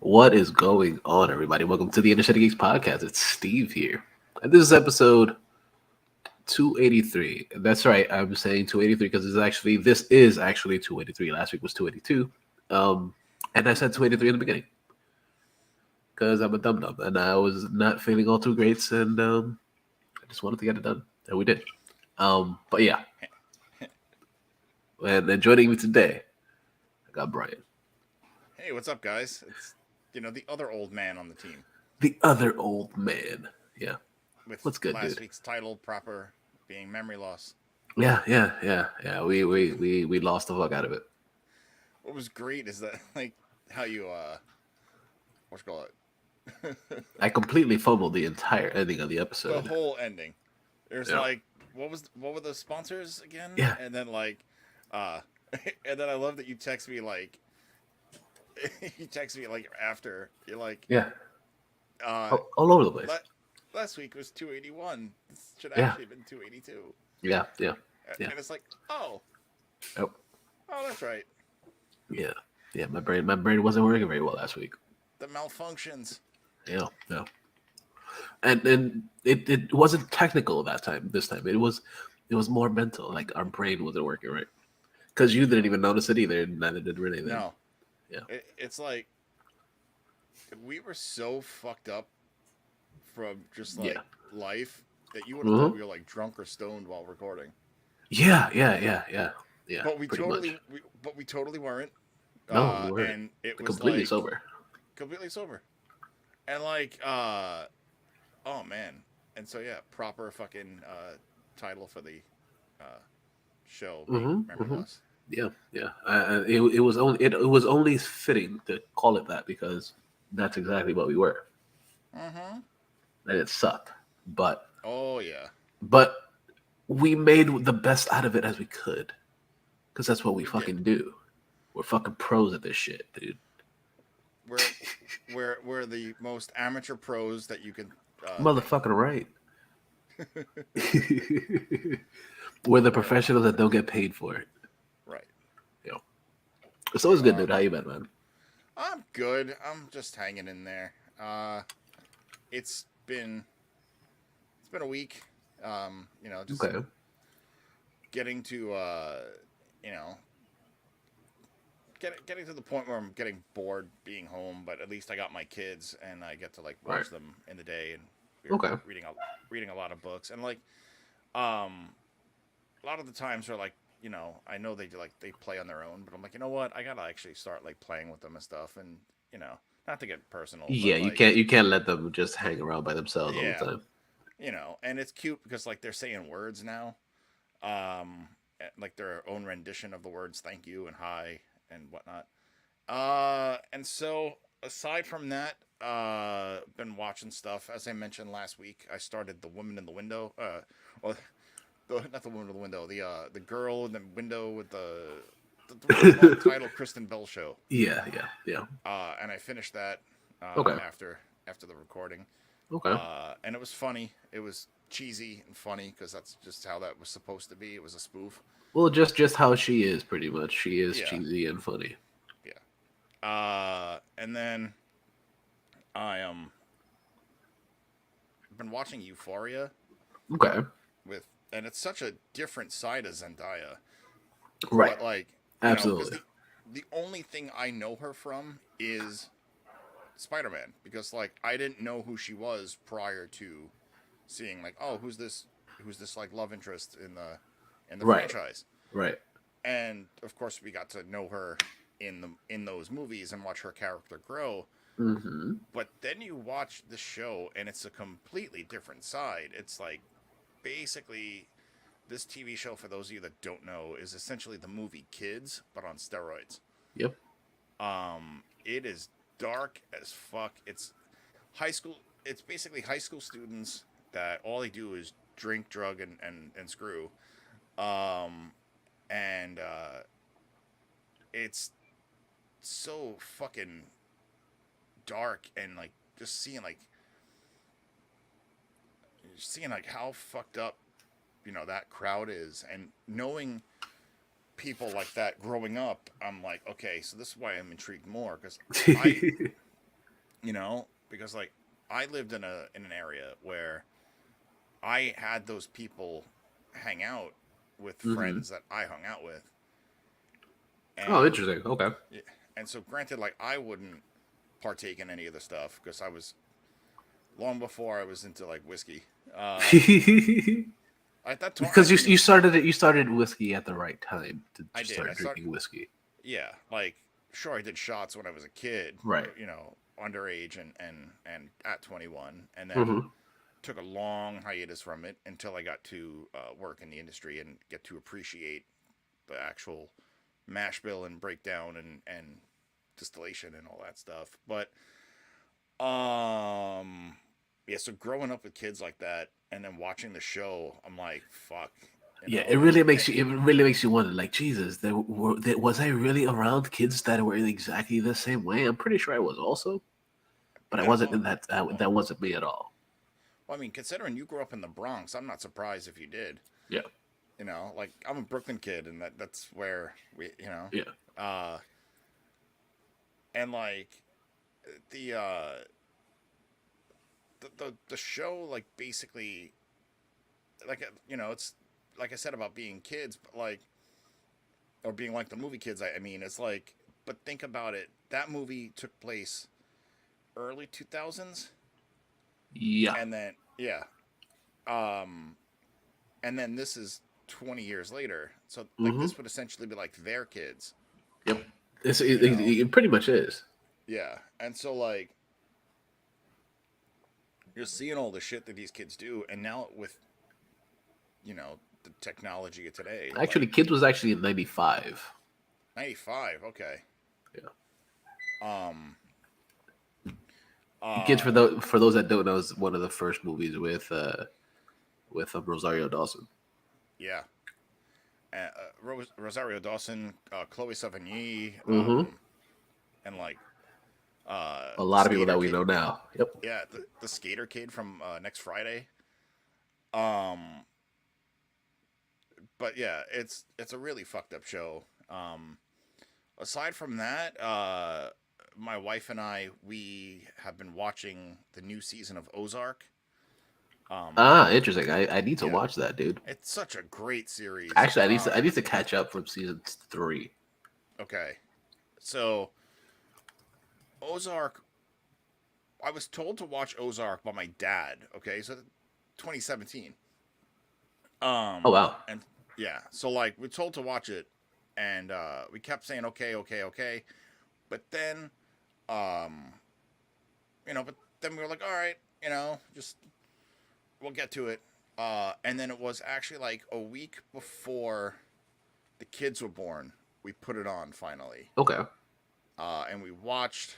What is going on, everybody? Welcome to the InnerCityGeeks podcast. It's Steve here. And this is episode 283. That's right. I'm saying 283 because this is actually 283. Last week was 282. And I said 283 in the beginning because I'm a dum dum and I was not feeling all too great. And I just wanted to get it done. And we did. But yeah. And joining me today, I got Brian. Hey, what's up, guys? It's the other old man on the team The other old man. Yeah. with What's good, last dude? week's title proper being memory loss. Yeah. We lost the fuck out of it. What was great is that like how you what's it called I completely fumbled the entire ending of the the episode. whole ending. There's Yeah. like what were the sponsors again? Yeah. And then uh and then I love that you text me like you text me like after you're like Yeah. uh All over the place. last week was 281. This should Yeah. actually have been 282. Yeah. Yeah. And it's like, oh, Oh. that's right. Yeah. Yeah. My brain wasn't working very well last week. The malfunctions. Yeah. And it wasn't technical that time. This time it was more mental. Like our brain wasn't working right. Because you didn't even notice it either. Neither did Renee. Then. No, Yeah. it's like we were so fucked up from just like Yeah. life that you would have thought we were like drunk or stoned while recording. Yeah. Yeah. But we Pretty totally, much. we totally weren't. No, we weren't. And it was Completely like sober. completely sober, and oh man, and so yeah, proper fucking title for the uh show being memory Mm-hmm. loss. Yeah. It was only fitting to call it that because that's exactly what we were, Mm-hmm. and it sucked. But Oh yeah, but we made the best out of it as we could, because that's what we we did. fucking do. We're fucking pros at this shit, dude. We're we're the most amateur pros that you can think. Motherfucking right. We're the We're professionals that don't get paid for it. right. You know. So it's good, Uh, dude. How you been, man? I'm good. I'm just hanging in there. It's been a week. Just Okay. getting to you know, getting to the point where I'm getting bored being home, but at least I got my kids and I get to like Right. watch them in the day, and we're Okay. reading a lot of books, and like um a lot of the times are like, I know they play on their own, but I'm like, you know what, I gotta actually start like playing with them and stuff, and not to get personal, Yeah, but you like, can't let them just hang around by themselves all the yeah, time. and it's cute because like they're saying words now, like their own rendition of the words thank you and hi and whatnot. And so aside from that, been watching stuff. As I mentioned last week, I started The Woman in the Window. Well, not The Woman in the Window. The girl in the window with the long title Kristen Bell show. Yeah. And I finished that Okay. after the recording. Okay. And it was funny. It was cheesy and funny because that's just how that was supposed to be. It was a spoof. Well, just how she is, pretty much. She is Yeah, cheesy and funny. yeah. And then I been watching Euphoria Okay. with, and it's such a different side of Zendaya. Right. But like, because Absolutely. the only thing I know her from is Spider-Man, because like I didn't know who she was prior to seeing like, oh, who's this like love interest in the Right. franchise. Right. And of course we got to know her in those movies and watch her character grow. Mm-hmm. But then you watch the show and it's a completely different side. It's like basically this TV show, for those of you that don't know, is essentially the movie Kids but on steroids. Yep. It is dark as fuck. It's high school. It's basically high school students that all they do is drink, drug, and screw. Um, and it's so fucking dark, and like just seeing like how fucked up that crowd is, and knowing people like that growing up, I'm like, okay, so this is why I'm intrigued more, because I because like I lived in an area where I had those people hang out with Mm-hmm. friends that I hung out with, Oh, and interesting. Okay. and so granted, like I wouldn't partake in any of the stuff because I was long before I was into like whiskey. Uh, at that time, I Because didn't you even. started whiskey at the right time I to did. start drinking whiskey. Yeah, like sure, I did shots when I was a kid, Right. underage and at 21, and then Mm-hmm. took a long hiatus from it until I got to work in the industry and get to appreciate the actual mash bill and breakdown and distillation and all that stuff. But yeah, so growing up with kids like that and then watching the show, I'm like, fuck, Yeah, it and, really and makes you. It really makes you wonder. Like, Jesus, was I really around kids that were in exactly the same way? I'm pretty sure I was also, but I wasn't no, in that. That wasn't me at all. well, I mean, considering you grew up in the Bronx, I'm not surprised if you did. Yeah, Like I'm a Brooklyn kid, and that's where yeah. uh, and like the uh, the show, like basically, like it's like I said about being kids, but like or being like the movie kids. I mean, it's like, but think about it. That movie took place early 2000s, Yeah. and then yeah, um, and then this is 20 years later. So like Mm-hmm. this would essentially be like their kids, Yep. you know. It pretty much is. Yeah. And so like you're seeing all the shit that these kids do, and now with the technology of today, Actually, like kids was actually in '95. 95. Okay. Yeah. Um. Kids Uh. for those that don't know is one of the first movies with Rosario Dawson. Yeah. Rosario Dawson, Chloe Sevigny, Mm-hmm. and like A the lot of people skater that we kid. know now. Yep. Yeah, the skater kid from Next Friday. Um. But yeah, it's a really fucked up show. Aside from that, my wife and we have been watching the new season of Ozark. Um, Ah, interesting. I need to yeah, watch that, dude. it's such a great series. Actually, I need to catch up from season 3. Okay, so Ozark, I was told to watch Ozark by my dad. Okay, so 2017. Oh wow. And yeah, so like we're told to watch it, and we kept saying okay, okay, okay, but then, um, but then we were like, all right, just we'll get to it. And then it was actually like a week before the kids were born. We put it on finally, Okay. and we watched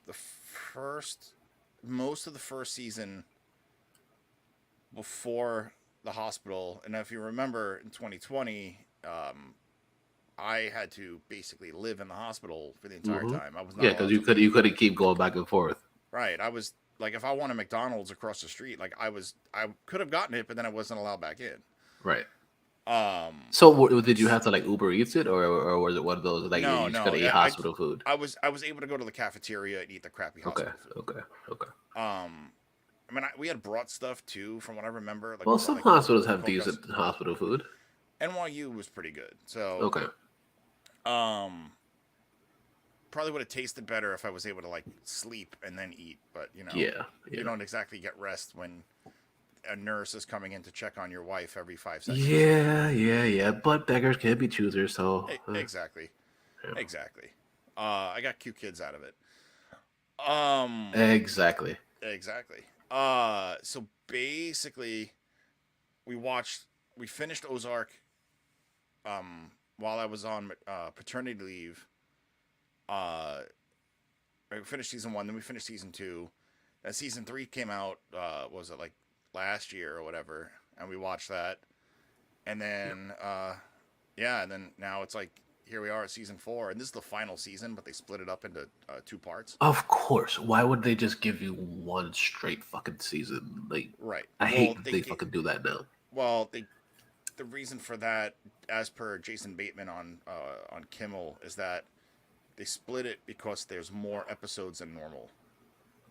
the first, most of the first season before the hospital. And if you remember, in 2020, I had to basically live in the hospital for the entire Mm-hmm. time. I was not Yeah, because allowed to you leave. couldn't keep going back and forth. Right. I was like, if I wanted McDonald's across the street, like I could have gotten it, but then I wasn't allowed back in. Right. Um, So did you have to like Uber Eats it, or was it one of those like no, you just gotta no, eat I, hospital food? I was able to go to the cafeteria and eat the crappy Okay. hospital food. Okay. Okay. Um, I mean, we had brought stuff too, from what I remember. Like we Well, brought some like hospitals have cold cuts. decent hospital food. NYU was pretty good, so Okay. um, probably would have tasted better if I was able to like sleep and then eat. But Yeah. you Yeah. don't exactly get rest when a nurse is coming in to check on your wife every 5 seconds. Yeah. Yeah. Yeah. But beggars can't be choosers. So. Exactly, Yeah. exactly. I got cute kids out of it. Um, Exactly. exactly. So basically, we finished Ozark. While I was on paternity leave. Uh, we finished season 1, then we finished season 2. And season 3 came out. Was it like last year or whatever? And we watched that. And then, yeah, and then now it's like here we are at season 4, and this is the final season, but they split it up into 2 parts. Of course. Why would they just give you one straight fucking season? Like, Right. I Well, hate that they fucking do that now. well they the reason for that, as per Jason Bateman on Kimmel, is that they split it because there's more episodes than normal.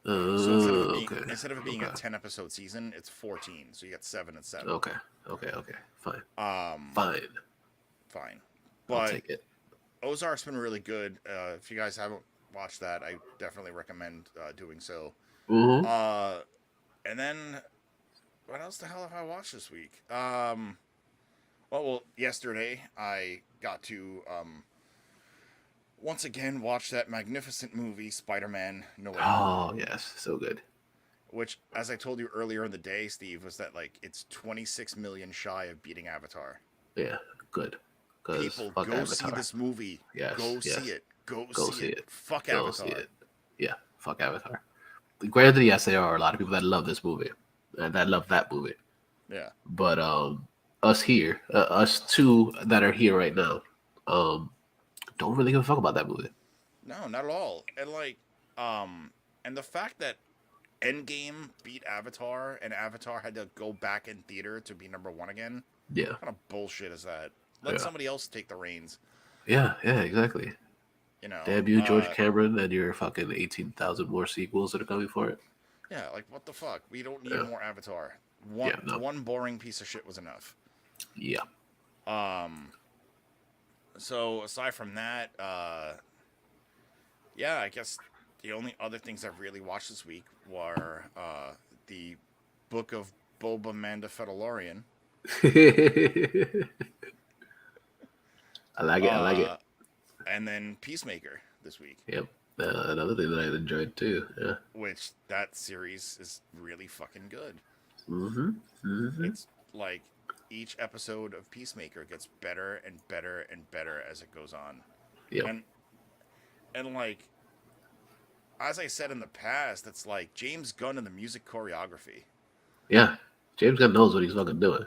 So Okay. instead of it being a Okay. 10-episode season, it's 14. So you get 7 and 7. Okay. Okay. Okay. Fine. Um, Fine. fine. I'll But take it. Ozark's been really good. If you guys haven't watched that, I definitely recommend doing so. Mm-hmm. Uh, and then what else the hell have I watched this week? Well, yesterday I got to once again watch that magnificent movie, Spider-Man: No Way Home. Oh yes, so good. Which, as I told you earlier in the day, Steve, was that like it's 26 million shy of beating Avatar. Yeah, good. Cause People, fuck go see Avatar. this movie. Yes. Go see Yes. it. Go Go see see it. it. Fuck Go see Avatar. it. Yeah. Fuck Avatar. Granted, yes, there are a lot of people that love this movie and that love that movie. Yeah. But us here, us two that are here right now, don't really give a fuck about that movie. No, not at all. And like, and the fact that Endgame beat Avatar and Avatar had to go back in theater to be number one again. Yeah. What kind of bullshit is that? Let Yeah. somebody else take the reins. Yeah. Yeah. Exactly. You know. Damn you, George Cameron, and your fucking 18,000 more sequels that are coming for it. Yeah, like what the fuck? We don't need Yeah. more Avatar. Yeah. No. One boring piece of shit was enough. Yeah. So aside from that, yeah, I guess the only other things I've really watched this week were the Book of Boba Mandalorian. I like it. I like it. And then Peacemaker this week. Yep. Another thing that I enjoyed too. Yeah. Which that series is really fucking good. Mm-hmm. Mm-hmm. It's like each episode of Peacemaker gets better and better and better as it goes on. Yep. And like, as I said in the past, it's like James Gunn and the music choreography. Yeah. James Gunn knows what he's fucking doing.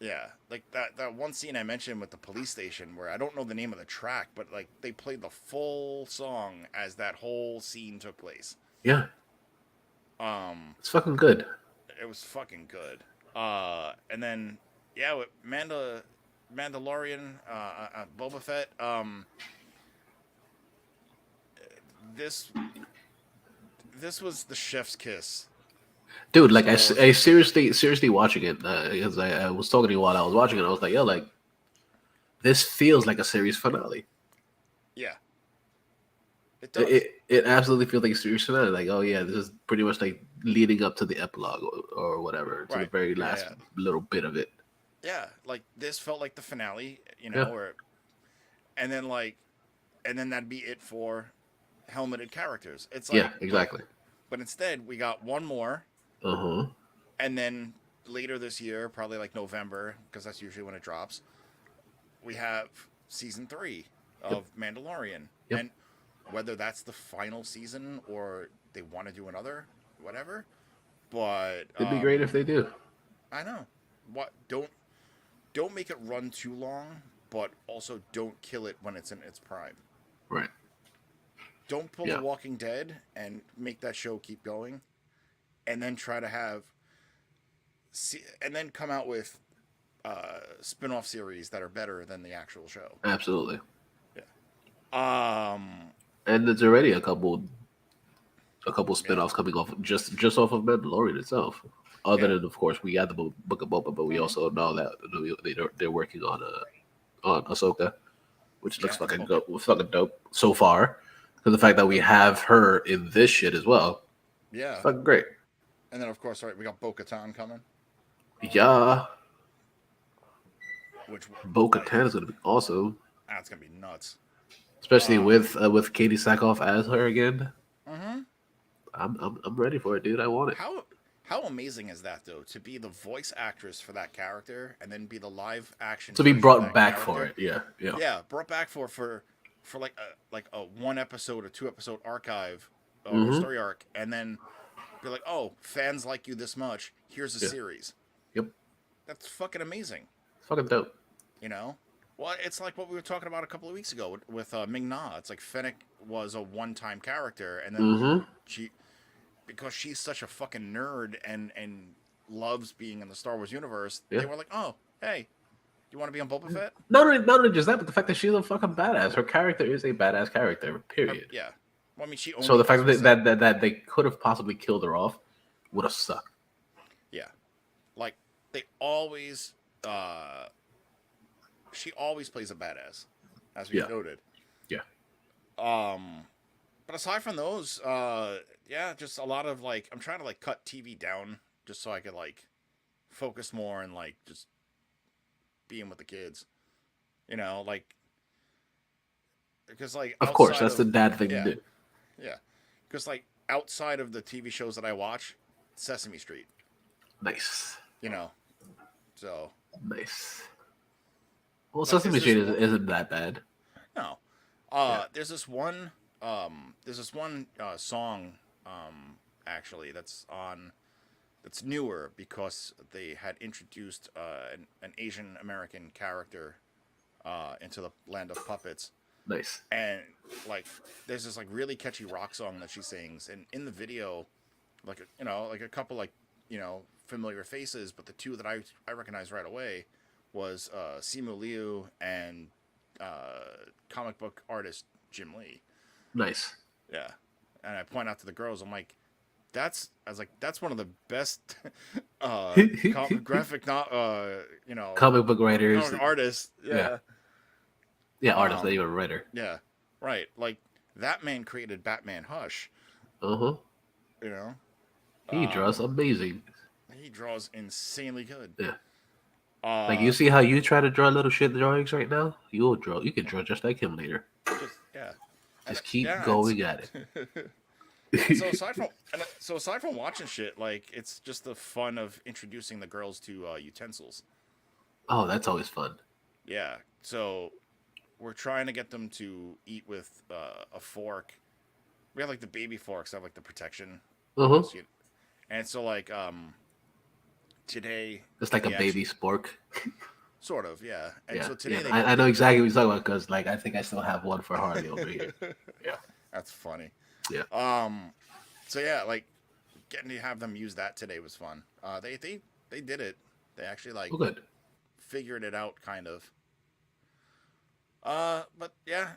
Yeah, like that one scene I mentioned with the police station where I don't know the name of the track, but like they played the full song as that whole scene took place. Yeah. It's fucking good. It was fucking good. And then yeah, with Mandalorian, Boba Fett, this was the chef's kiss. Dude, like I seriously watching it because I was talking to you while I was watching it. I was like, yo, like this feels like a series finale. Yeah, it does. It absolutely feels like a series finale. Like, oh yeah, this is pretty much like leading up to the epilogue or whatever, to the very last little bit of it. Yeah, like this felt like the finale, you know, and then that'd be it for helmeted characters. It's like, yeah, exactly. But instead, we got one more. And then later this year, probably like November, because that's usually when it drops, we have season 3 of Mandalorian. Yep. And whether that's the final season or they want to do another, whatever. But it'd be great if they do. I know. What don't make it run too long, but also don't kill it when it's in its prime. Right. Don't pull The Walking Dead and make that show keep going, and then try to and then come out with spin-off series that are better than the actual show. Absolutely. Yeah. And there's already a couple spin-offs coming off just off of Mandalorian itself. Other than, of course, we got the Book of Boba, but we also know that they're working on Ahsoka, which looks fucking dope so far. Because the fact that we have her in this shit as well. Yeah. It's fucking great. And then, of course, we got Bo-Katan coming. Yeah. Which Bo-Katan is going to be awesome. That's going to be nuts. Especially with Katie Sackhoff as her again. Mm-hmm. I'm ready for it, dude. I want it. How amazing is that, though, to be the voice actress for that character and then be the live action to be brought back for it. Yeah, brought back for like a 1 episode or 2 episode archive story arc, and then be like, oh, fans like you this much, here's a series. Yep. That's fucking amazing. It's fucking dope. You know? Well, it's like what we were talking about a couple of weeks ago with Ming-Na. It's like Fennec was a one-time character, and then because she's such a fucking nerd and loves being in the Star Wars universe, they were like, oh, hey, You want to be on Boba Fett? Not only just that, but the fact that she's a fucking badass. Her character is a badass character. Period. Yeah. Well, I mean, she So only the fact does that they could have possibly killed her off would have sucked. Yeah. Like they always she always plays a badass, as we've Yeah. noted. Yeah. But aside from those, yeah, just a lot of like I'm trying to like cut TV down just so I could like focus more and like just being with the kids. You know, like because like Of course, outside that's the of dad thing yeah, to do. yeah, because like outside of the TV shows that I watch, Sesame Street. Nice. You know, so Nice. Well, like Sesame Street isn't that bad. no, there's this one song actually that's newer because they had introduced an Asian American character into the land of puppets. Nice. And like there's this like really catchy rock song that she sings, and in the video, like like a couple like familiar faces, but the two that I recognized right away was Simu Liu and comic book artist Jim Lee. Nice. Yeah, and I point out to the girls, I'm like, that's one of the best graphic comic book writers, artists. Yeah, artist, not even a writer. Yeah, right. Like that man created Batman Hush. Uh-huh. You know, He draws amazing. he draws insanely good. Yeah. Like you see how you try to draw little shit drawings right now? You can draw just like him later. Just keep going at it. So aside from watching shit, like it's just the fun of introducing the girls to utensils. Oh, that's always fun. Yeah. So we're trying to get them to eat with a fork. We have like the baby forks that have like the protection. Uh-huh. And so like today it's like a baby spork. Sort of, yeah. And yeah, so today I know exactly what you're talking about because like I think I still have one for Harley over here. Yeah. That's funny. Yeah. So yeah, like getting to have them use that today was fun. They did it. They actually like good. Figured it out kind of. But yeah,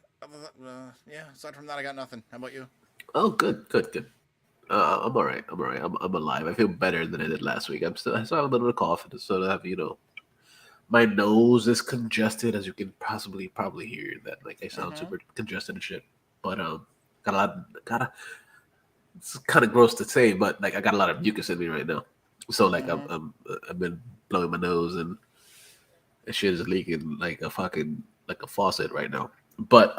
yeah. Aside from that, I got nothing. How about you? Oh, good. I'm all right. I'm alive. I feel better than I did last week. I still have a little bit of cough, and still have my nose is congested, as you can probably hear that. Like I sound super congested and shit. But it's kind of gross to say, but like I got a lot of mucus in me right now. So like I've been blowing my nose and shit is leaking like a faucet right now. But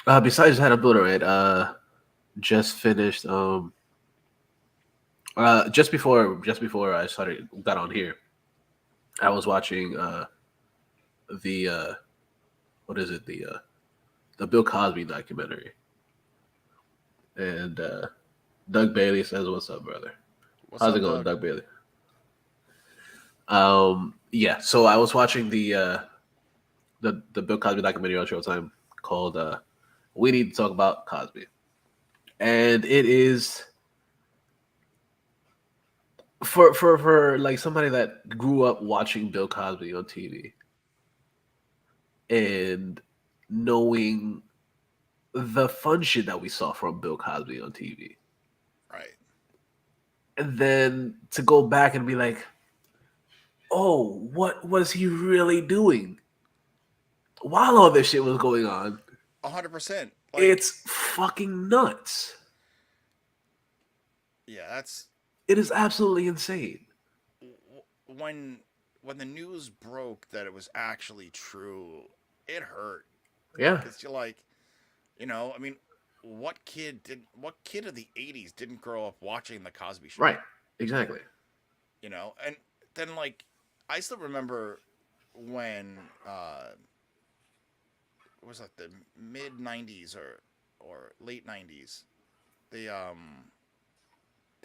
besides that, I'm doing alright. Just finished just before I got on here, I was watching the what is it, the Bill Cosby documentary. And Doug Bailey says, "What's up, brother? How's it going, Doug Bailey?" Yeah, so I was watching the Bill Cosby documentary on Showtime called "We Need to Talk About Cosby," and it is for like somebody that grew up watching Bill Cosby on TV and knowing the fun shit that we saw from Bill Cosby on TV. Right. And then to go back and be like, oh, what was he really doing while all this shit was going on? 100%. It's fucking nuts. Yeah, it is absolutely insane. When the news broke that it was actually true, it hurt. Yeah. Because you're like, I mean, what kid of the 80s didn't grow up watching the Cosby Show? Right. Exactly. And then like I still remember when it was like the mid 90s or late 90s. They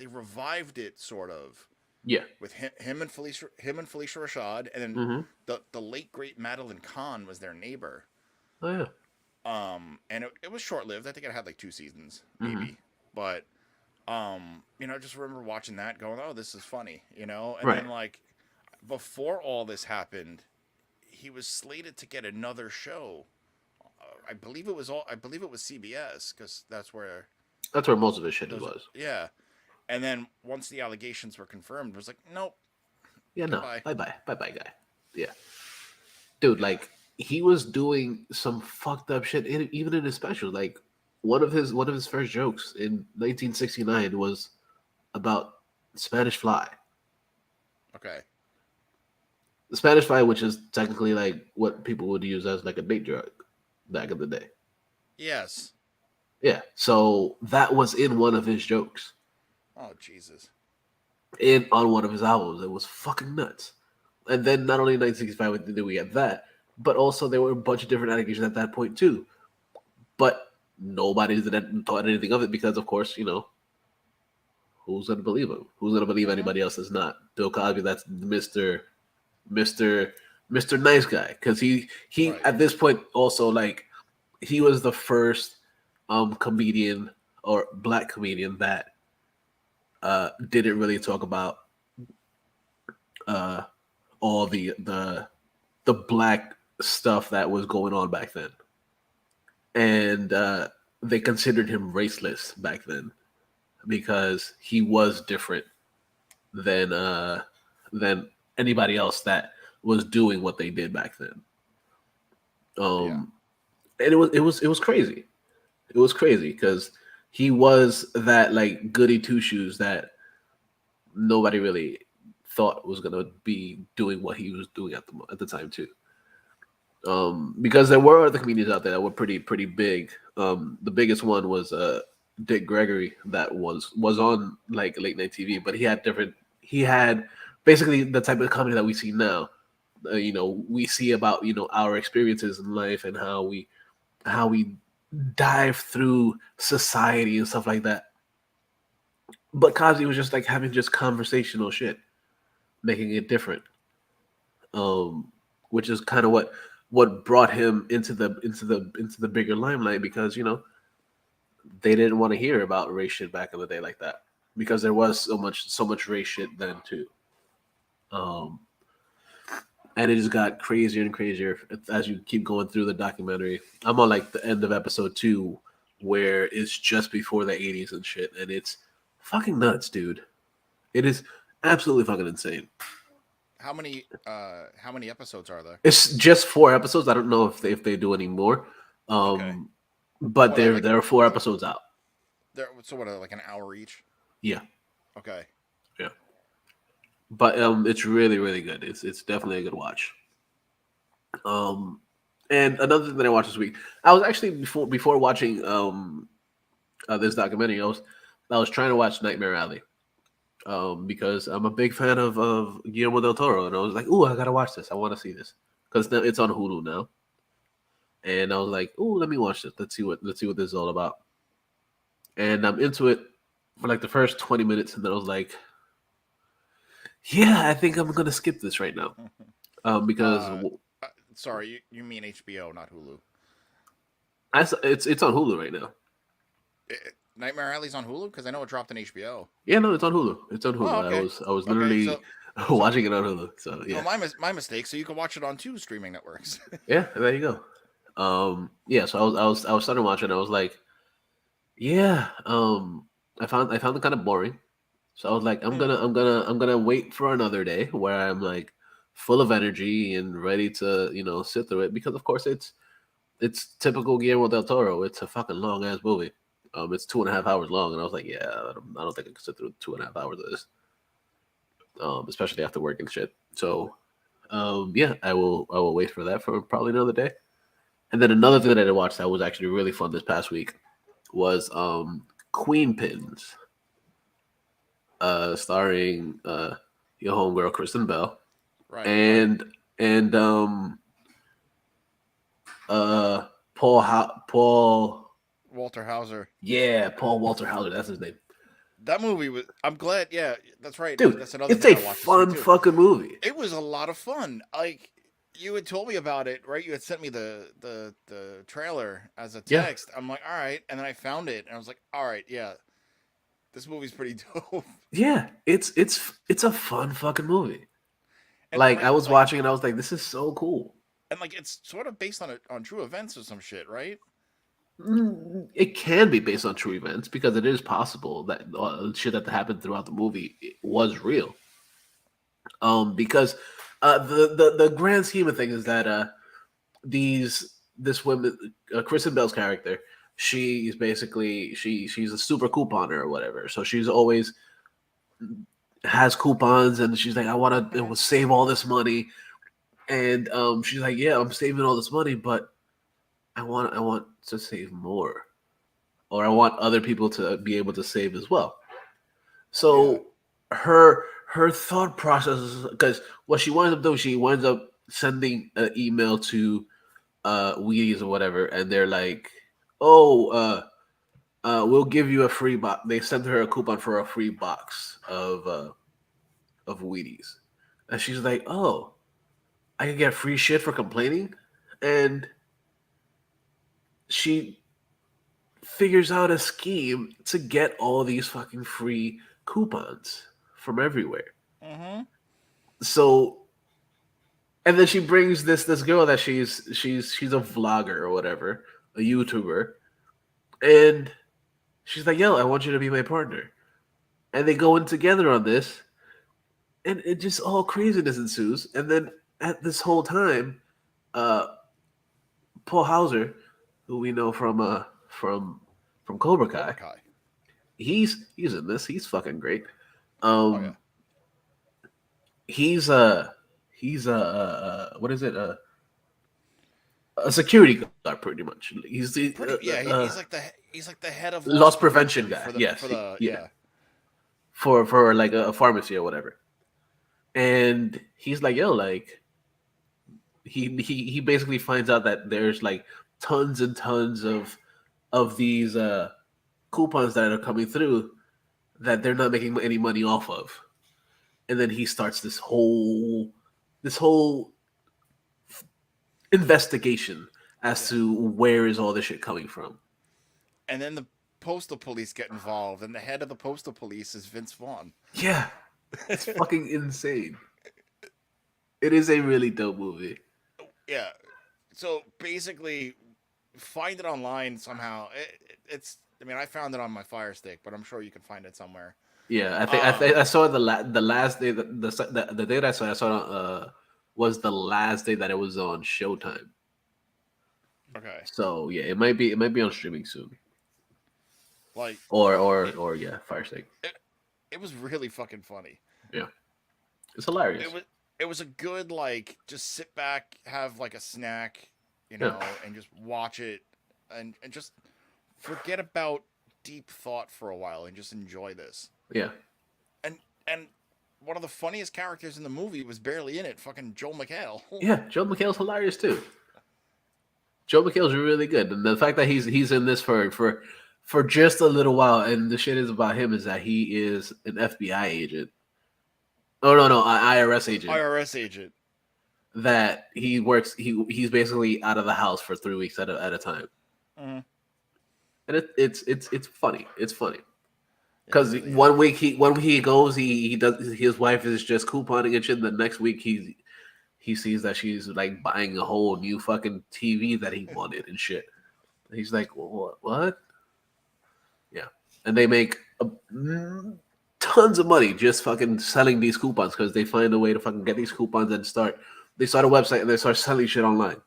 revived it sort of. Yeah. With him and Felicia Rashad, and then the late great Madeline Kahn was their neighbor. Oh yeah. And it was short lived. I think it had like 2 seasons, maybe. But I just remember watching that, going, "Oh, this is funny," And then like, before all this happened, he was slated to get another show. I believe it was CBS because That's where most of his shit those. was. Yeah, and then once the allegations were confirmed, it was like, nope, Yeah, no, goodbye. bye bye, guy. Yeah, dude, Yeah. like he was doing some fucked up shit, even in his special. Like one of his first jokes in 1969 was about Spanish fly. Okay. The Spanish fly, which is technically like what people would use as like a date drug back in the day. Yes. Yeah, so that was in one of his jokes, Oh Jesus. in on one of his albums. It was fucking nuts. And then not only in 1965 did we get that, but also there were a bunch of different allegations at that point too. But nobody thought anything of it because, of course, who's gonna believe him? Who's gonna believe Mm-hmm. anybody else that's not Bill Cosby? That's Mister Mister Nice Guy, because he Right. at this point also, like, he was the first comedian or black comedian that didn't really talk about uh all the black stuff that was going on back then, and they considered him raceless back then because he was different than than anybody else that was doing what they did back then. Yeah. And it was crazy. It was crazy because he was that like goody two shoes that nobody really thought was gonna be doing what he was doing at the time too. Because there were other comedians out there that were pretty big. The biggest one was Dick Gregory, that was on like late night TV, but he had basically the type of comedy that we see now. We see about our experiences in life and how we dive through society and stuff like that. But Cosby was just like having just conversational shit, making it different. Which is kind of what brought him into the bigger limelight, because they didn't want to hear about race shit back in the day like that, because there was so much race shit then too. Um, and it just got crazier and crazier as you keep going through the documentary. I'm on like the end of episode 2, where it's just before the 80s and shit, and it's fucking nuts, dude. It is absolutely fucking insane. How many episodes are there? It's just 4 episodes. I don't know if they do any more. Okay. But What are like there are 4 episodes out. there? So what are like an hour each? Yeah, Okay. yeah. But it's really really good. It's definitely a good watch. Um, and another thing that I watched this week, I was actually before watching this documentary, I was trying to watch Nightmare Alley. Because I'm a big fan of Guillermo del Toro, and I was like, "Ooh, I gotta watch this. I want to see this because it's on Hulu now." And I was like, "Ooh, let me watch this. Let's see what this is all about." And I'm into it for like the first 20 minutes, and then I was like, "Yeah, I think I'm gonna skip this right now." Because uh, Sorry, you mean HBO, not Hulu. it's on Hulu right now. Nightmare Alley's on Hulu because I know it dropped on HBO. Yeah, no, it's on Hulu. It's on Hulu. Oh, I okay. was Okay. literally So watching it on Hulu. So oh, yeah, my mistake. So you can watch it on 2 streaming networks. yeah. There you go. Yeah. So I was starting watching. I was like, yeah. I found it kind of boring. So I was like, I'm Hmm. gonna I'm gonna I'm gonna wait for another day where I'm like full of energy and ready to sit through it, because of course it's typical Guillermo del Toro. It's a fucking long ass movie. It's 2.5 hours long, and I was like, yeah, I don't think I can sit through 2.5 hours of this. Especially after work and shit. So yeah, I will wait for that for probably another day. And then another thing that I watched that was actually really fun this past week was Queen Pins, starring your homegirl Kristen Bell Right. Right. and and uh Paul, Walter Hauser. yeah, Paul Walter Hauser, that's his name. That movie was. I'm glad. Yeah, that's right. Dude, That's another it's thing a I watched this week fun too. fucking movie. It was a lot of fun. Like you had told me about it, right? You had sent me the trailer as a Yeah. text. I'm like, all right, and then I found it, and I was like, all right, yeah, this movie's pretty dope. Yeah, it's a fun fucking movie. Like I right, was watching and I was like, this is so cool. and like it's sort of based on true events or some shit, right? It can be based on true events because it is possible that shit that happened throughout the movie was real. Because the grand scheme of things is that this woman, Kristen Bell's character, she's basically she's a super couponer or whatever. So she's always has coupons and she's like, I want Mm-hmm. to save all this money, and she's like, yeah, I'm saving all this money, but I want to save more, or I want other people to be able to save as well. Yeah. So her thought process is because what she winds up doing, she winds up sending an email to Wheaties or whatever, and they're like, "Oh, we'll give you a free box." They sent her a coupon for a free box of Wheaties, and she's like, "Oh, I can get free shit for complaining," and she figures out a scheme to get all these fucking free coupons from everywhere. Mm-hmm. So, and then she brings this girl that she's a vlogger or whatever, a YouTuber, and she's like, "Yo, I want you to be my partner." And they go in together on this, and it just all craziness ensues. And then at this whole time, uh, Paul Hauser, who we know from Cobra Cobra Kai, Kai. he's in this. He's fucking great. Oh yeah. Um, he's what is it? A security guard, pretty much. He's the Pretty yeah. He's like the head of loss loss prevention prevention guy. for the Yes, yeah, yeah. for like a pharmacy or whatever. And he's like, yo, like he basically finds out that there's like tons and tons of these coupons that are coming through that they're not making any money off of. And then he starts this whole investigation as Yeah. to where is all this shit coming from. And then the postal police get involved, and the head of the postal police is Vince Vaughn. Yeah, it's fucking insane. It is a really dope movie. Yeah. So basically, find it online somehow. It's. I mean, I found it on my Fire Stick, but I'm sure you can find it somewhere. Yeah, I Um. saw the last day the day that I saw it was the last day that it was on Showtime. Okay. So yeah, it might be on streaming soon, Like it. or yeah, Fire Stick. It, it was really fucking funny. Yeah, it's It hilarious. was. It was a good like just sit back, have like a snack, Yeah, and just watch it, and just forget about deep thought for a while and just enjoy this. yeah, And one of the funniest characters in the movie was barely in it, fucking Joel McHale. yeah. Joe McHale's hilarious too. Joe McHale's really good, and the fact that he's in this for just a little while, and the shit is about him is that he is an FBI agent. Oh no, an IRS agent. IRS agent. That he works. He's basically out of the house for 3 weeks at a time, Mm-hmm. and it's funny. It's funny Yeah, it because really is. one week he goes, he does, his wife is just couponing and shit. The next week he sees that she's like buying a whole new fucking TV that he wanted and shit. He's like, what? Yeah, and they make tons of money just fucking selling these coupons because they find a way to fucking get these coupons and they start a website and they start selling shit online.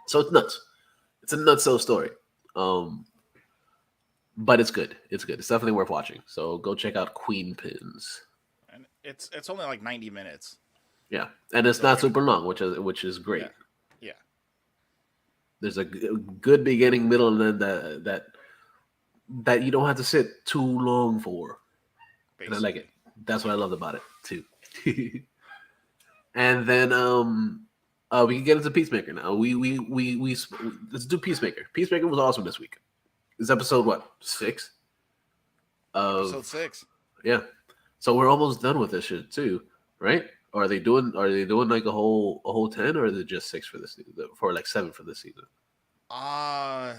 So it's nuts. It's a nutso story. Um, but it's good. It's good. It's definitely worth watching. So go check out Queen Pins. And it's only like 90 minutes. Yeah, and it's So not super long, which is great. yeah. Yeah. There's a good beginning, middle, and end that you don't have to sit too long for, and I like it. Basically. That's what I loved about it too. And then we can get into Peacemaker now. We let's do Peacemaker. Peacemaker was awesome this week. This episode what 6 of Episode 6. yeah. So we're almost done with this shit too, right? Or are they doing like a whole 10, or is it just 6 for this season, for like 7 for this season? Uh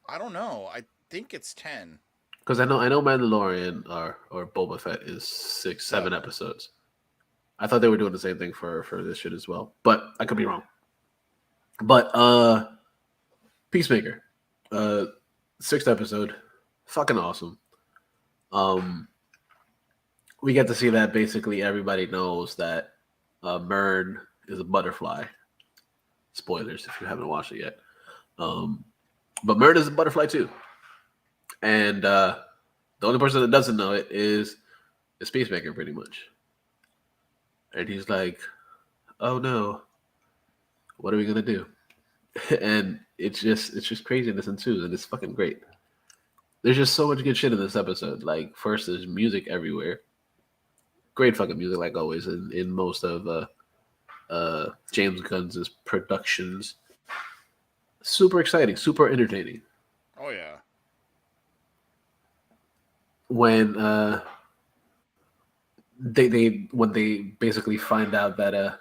I don't know. I think it's 10. Because I know Mandalorian or Boba Fett is 6 7 7. episodes. I thought they were doing the same thing for this shit as well, but I could be wrong. But Peacemaker, uh, 6th episode, fucking awesome. We get to see that basically everybody knows that Mern is a butterfly. Spoilers if you haven't watched it yet. But Mern is a butterfly too, and the only person that doesn't know it is Peacemaker, pretty much. And he's like, "Oh no, what are we gonna do?" And it's just craziness ensues, and it's fucking great. There's just so much good shit in this episode. Like, first, there's music everywhere. Great fucking music, like always, in most of James Gunn's productions. Super exciting, super entertaining. Oh yeah. When they basically find out that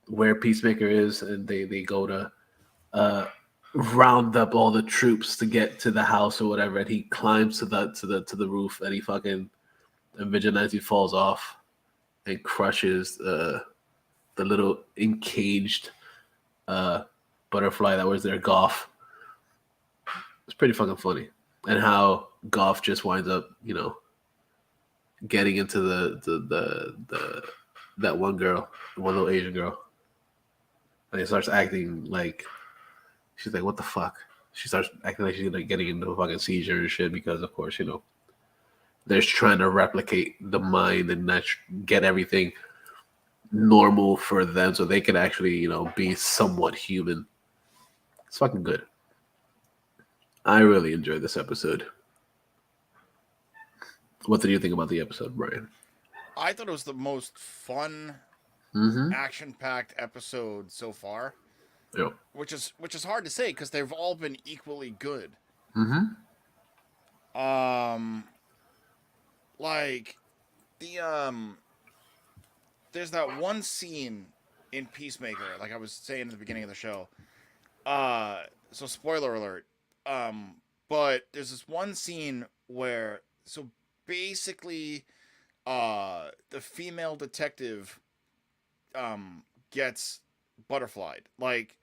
where Peacemaker is, and they go to round up all the troops to get to the house or whatever, and he climbs to the roof, and and Vigilante falls off and crushes the little encaged butterfly that was there, Goff. It's pretty fucking funny, and how Goff just winds up, getting into the that one girl, one little Asian girl, and he starts acting like she's like, "What the fuck?" She starts acting like she's like getting into a fucking seizure and shit because, of course, they're trying to replicate the mind and not get everything normal for them so they can actually, be somewhat human. It's fucking good. I really enjoyed this episode. What did you think about the episode, Brian? I thought it was the most fun, action-packed episode so far. Yep. Which is hard to say because they've all been equally good. Like the there's that one scene in Peacemaker, like I was saying at the beginning of the show. So spoiler alert. But there's this one scene where, so basically, the female detective gets butterflied. Like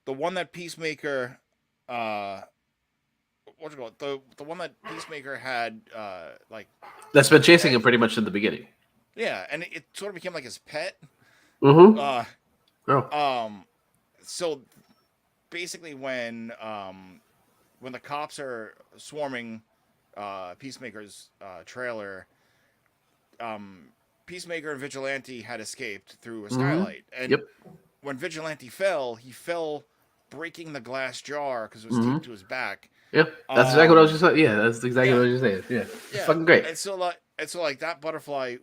the one that Peacemaker what you call it? The one that Peacemaker had like that's been chasing him pretty much in the beginning. Yeah, and it sort of became like his pet. So basically when the cops are swarming Peacemaker's trailer, Peacemaker and Vigilante had escaped through a skylight. And when Vigilante fell, he fell breaking the glass jar because it was taped to his back. Yep, that's exactly what I was just saying. Yeah, that's exactly what I was just saying. Yeah, it's fucking great. And so like that butterfly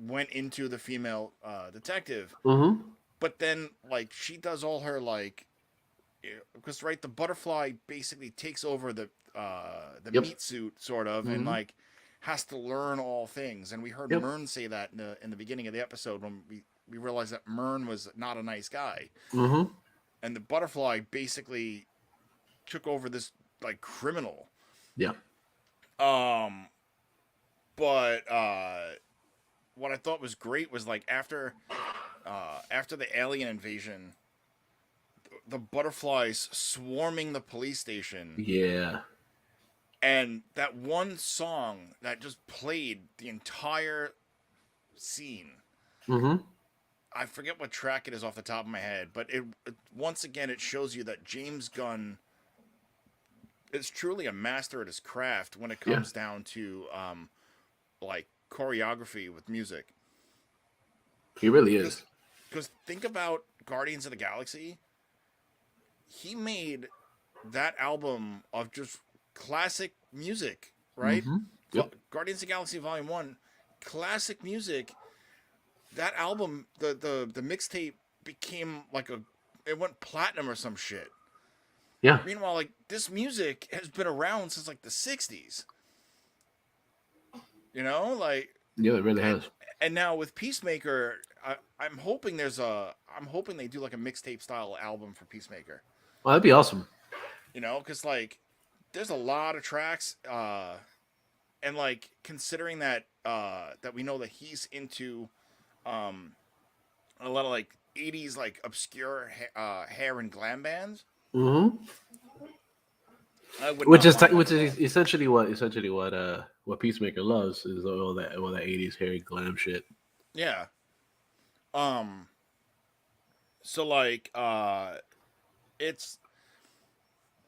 went into the female detective. But then like she does all her like, because right, the butterfly basically takes over the meat suit sort of, and like has to learn all things. And we heard Mern say that in the beginning of the episode when we realized that Mern was not a nice guy. And the butterfly basically took over this like criminal. Yeah. But what I thought was great was like after the alien invasion, the butterflies swarming the police station. Yeah. And that one song that just played the entire scene. I forget what track it is off the top of my head, but it once again it shows you that James Gunn is truly a master at his craft when it comes down to like choreography with music. He really is. Because think about Guardians of the Galaxy. He made that album of just classic music, right? Guardians of the Galaxy Volume 1, classic music. That album, the mixtape became like it went platinum or some shit. Yeah. Meanwhile, like this music has been around since like the 60s. Like yeah, it really has. And now with Peacemaker, I'm hoping they do like a mixtape style album for Peacemaker. Well, that'd be awesome. Because like there's a lot of tracks, and like considering that that we know that he's into a lot of like 80s like obscure hair and glam bands. Mm-hmm. I would Which not is mind that which at all. is essentially what Peacemaker loves is all that 80s hairy glam shit. Yeah. Um. So like, it's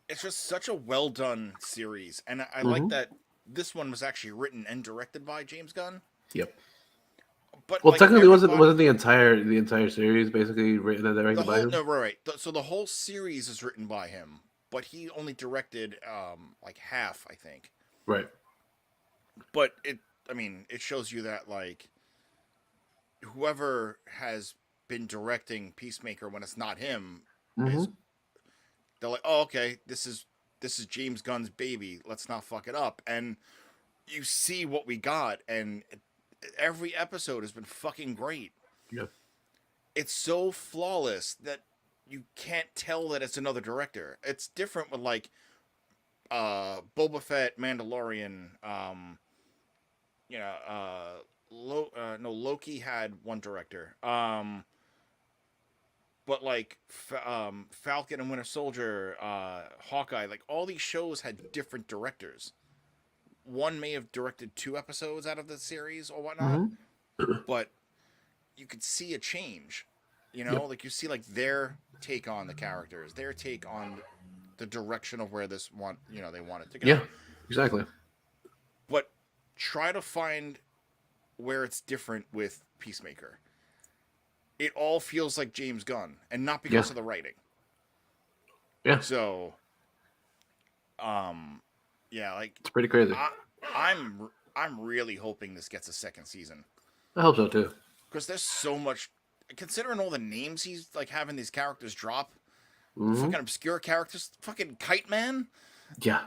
it's just such a well done series, and I like Mm-hmm. that this one was actually written and directed by James Gunn. Yep. But Well, like technically, wasn't everybody, the entire series basically written and the directed by whole him? no right. So the whole series is written by him, but he only directed like half, I think. Right. But I mean, it shows you that like whoever has been directing Peacemaker when it's not him is Mm-hmm. they're like, oh okay, this is James Gunn's baby. Let's not fuck it up. And you see what we got, and every episode has been fucking great. Yeah. It's so flawless that you can't tell that it's another director. It's different with like Boba Fett, Mandalorian, you know, no Loki had one director. But like Falcon and Winter Soldier, Hawkeye, like all these shows had different directors. One may have directed 2 episodes out of the series or whatnot, Mm-hmm. but you could see a change. You know, Yep. like you see like their take on the characters, their take on the direction of where this one, they want it to Yeah. go. Exactly. But try to find where it's different with Peacemaker. It all feels like James Gunn, and not Yeah. because of the writing. Yeah. So, yeah, like It's pretty crazy. I, I'm really hoping this gets a second season I hope so too. because there's so much. Considering all the names he's like having these characters drop, Mm-hmm. fucking obscure characters, fucking Kite Man. Yeah.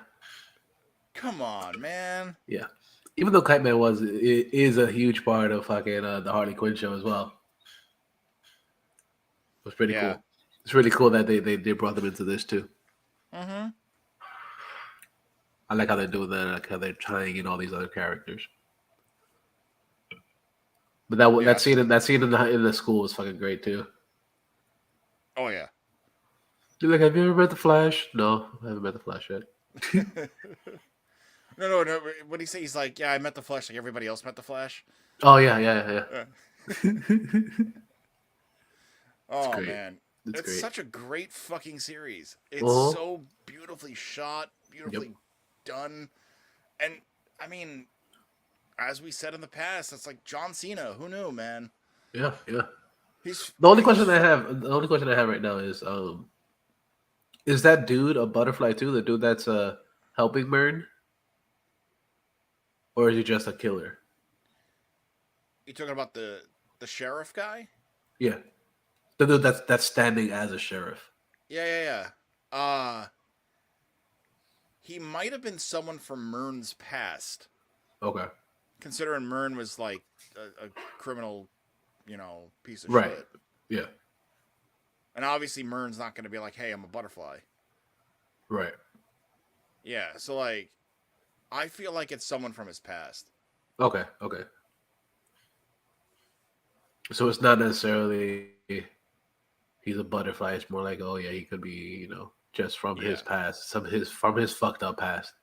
Come on, man. Yeah. Even though Kite Man is a huge part of fucking the Harley Quinn show as well. It was pretty Yeah. cool. It's really cool that they brought them into this too. Mm-hmm. I like how they're doing that. I like how they're tying in all these other characters. But that Yeah. scene in the school was fucking great too. Oh yeah. You're like, have you ever met the Flash? No, I haven't met the Flash yet. No. What do he say? He's like, yeah, I met the Flash like everybody else met the Flash. Oh yeah. Uh, It's oh great. man, It's it's great. such a great fucking series. It's Uh-huh. so beautifully shot, beautifully Yep. done, and I mean, as we said in the past, it's like John Cena. Who knew, man? Yeah. He's The only he's question I have right now is that dude a butterfly too? The dude that's helping Mern, or is he just a killer? you talking about the sheriff guy? Yeah, the dude that's standing as a sheriff. Yeah. He might have been someone from Mern's past, Okay. considering Mern was like a criminal, piece of Right. shit. Yeah. And obviously, Mern's not going to be like, "Hey, I'm a butterfly." Right. Yeah, so like, I feel like it's someone from his past. Okay. So it's not necessarily he's a butterfly. It's more like, oh yeah, he could be, just from Yeah, his past, from his fucked up past.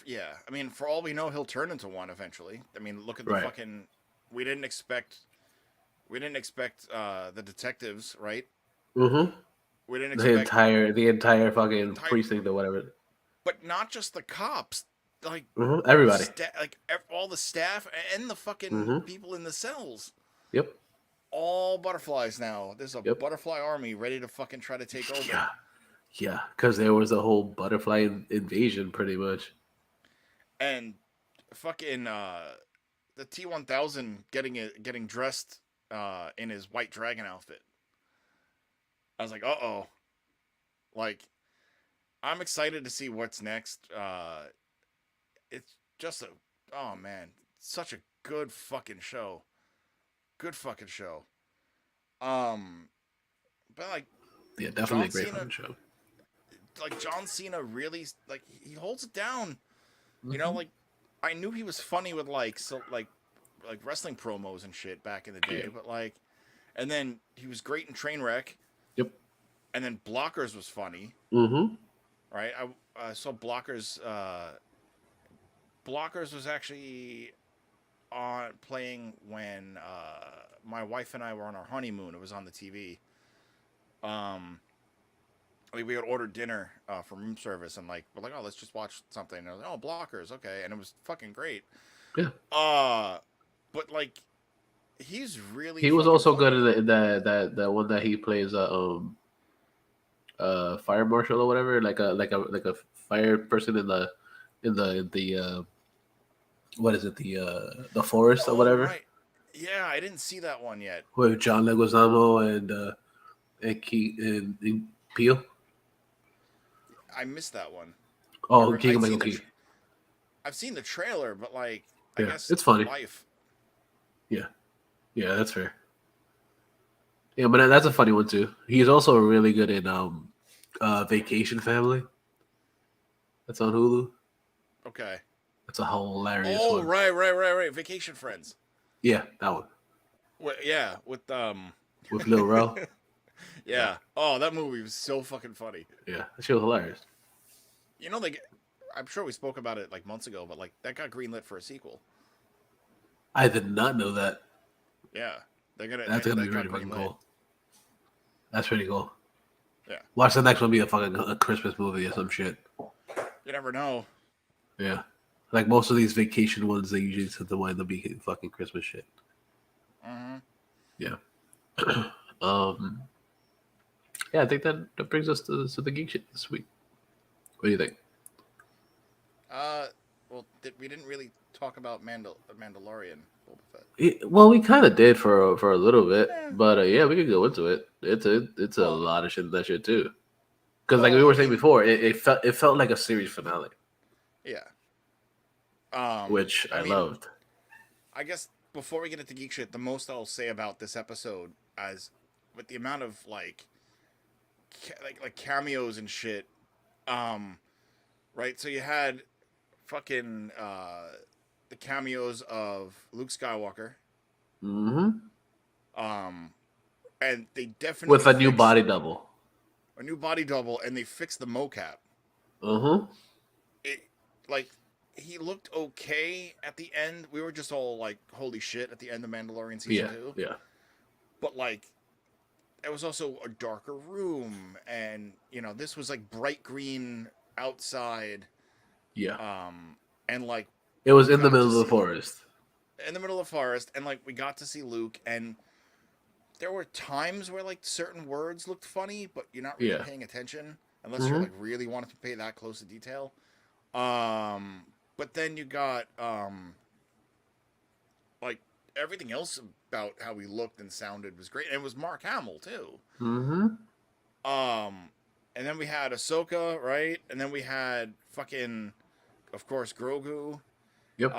yeah. I mean, for all we know, he'll turn into one eventually. I mean, look at the Right. fucking. We didn't expect. The detectives, right? Mm-hmm. We didn't The expect, entire fucking entire, precinct or whatever. but not just the cops. Like Mm-hmm. Everybody. all the staff and the fucking Mm-hmm. people in the cells. Yep. All butterflies now. There's a Yep. butterfly army ready to fucking try to take over. Yeah. Yeah. Because there was a whole butterfly invasion, pretty much. And fucking the T-1000 getting dressed in his white dragon outfit. I was like, uh-oh. Like, I'm excited to see what's next. It's just oh man, such a good fucking show. Good fucking show. But like Yeah, definitely John a great Cena, fucking show. John Cena really like he holds it down. Mm-hmm. Like I knew he was funny with like like wrestling promos and shit back in the day. Yeah. But like, and then he was great in Trainwreck. Yep. And then Blockers was funny, Mm-hmm. right? I saw Blockers. Blockers was actually on playing when my wife and I were on our honeymoon. It was on the TV. Like we had ordered dinner from room service, and like we're like, oh, let's just watch something. And I was like, oh, Blockers, okay, and it was fucking great. Yeah. But like, he's really He was fucking also good funny. in that one that he plays fire marshal or whatever, like a fire person in the what is it, the forest or Oh whatever, right, yeah, I didn't see that one yet. with John Leguizamo and Peel. I missed that one. Oh, Keegan Michael Seen Key. I've seen the trailer, but like, I Yeah, guess it's funny. life. Yeah, yeah, that's fair. Yeah, but that's a funny one too. He's also really good in Vacation Family. That's on Hulu. Okay. That's a hilarious Oh one. right. Vacation Friends. Yeah, that one Yeah, with Lil Rel. yeah. Oh, that movie was so fucking funny. Yeah, that shit was hilarious. You know, I'm sure we spoke about it like months ago, but like that got greenlit for a sequel. I did not know that. Yeah, That's gonna be really fucking cool. That's pretty cool. Yeah. Watch the next one be a Christmas movie or some shit. You never know. Yeah. Like most of these vacation ones, they usually tend to wind up being fucking Christmas shit. Mm-hmm. Yeah. Yeah, I think that brings us to the geek shit this week. What do you think? Well, we didn't really talk about Mandalorian. Boba Fett. Well, we kind of did for a little bit, Yeah. but yeah, we could go into it. It's a Well, lot of shit in that shit too. Because like well, we were I saying mean, before, it felt like a series finale, yeah. which I mean, loved. I guess before we get into geek shit, the most I'll say about this episode, as with the amount of like cameos and shit, right? So you had fucking the cameos of Luke Skywalker, Mm-hmm. and they definitely With a new fixed body double. a new body double, and they fixed the mocap. Uh-huh. It like he looked okay at the end. We were just all like, "Holy shit!" at the end of Mandalorian season 2. Yeah. But like, it was also a darker room, and you know, this was like bright green outside. Yeah. And like It was in the got middle to of the see forest. in the middle of the forest, and like we got to see Luke, and there were times where like certain words looked funny, but you're not really Yeah. paying attention unless you're like really wanted to pay that close to detail. But then you got like everything else about how he looked and sounded was great, and it was Mark Hamill too. Mm-hmm. And then we had Ahsoka, right? And then we had fucking, of course, Grogu. Yep.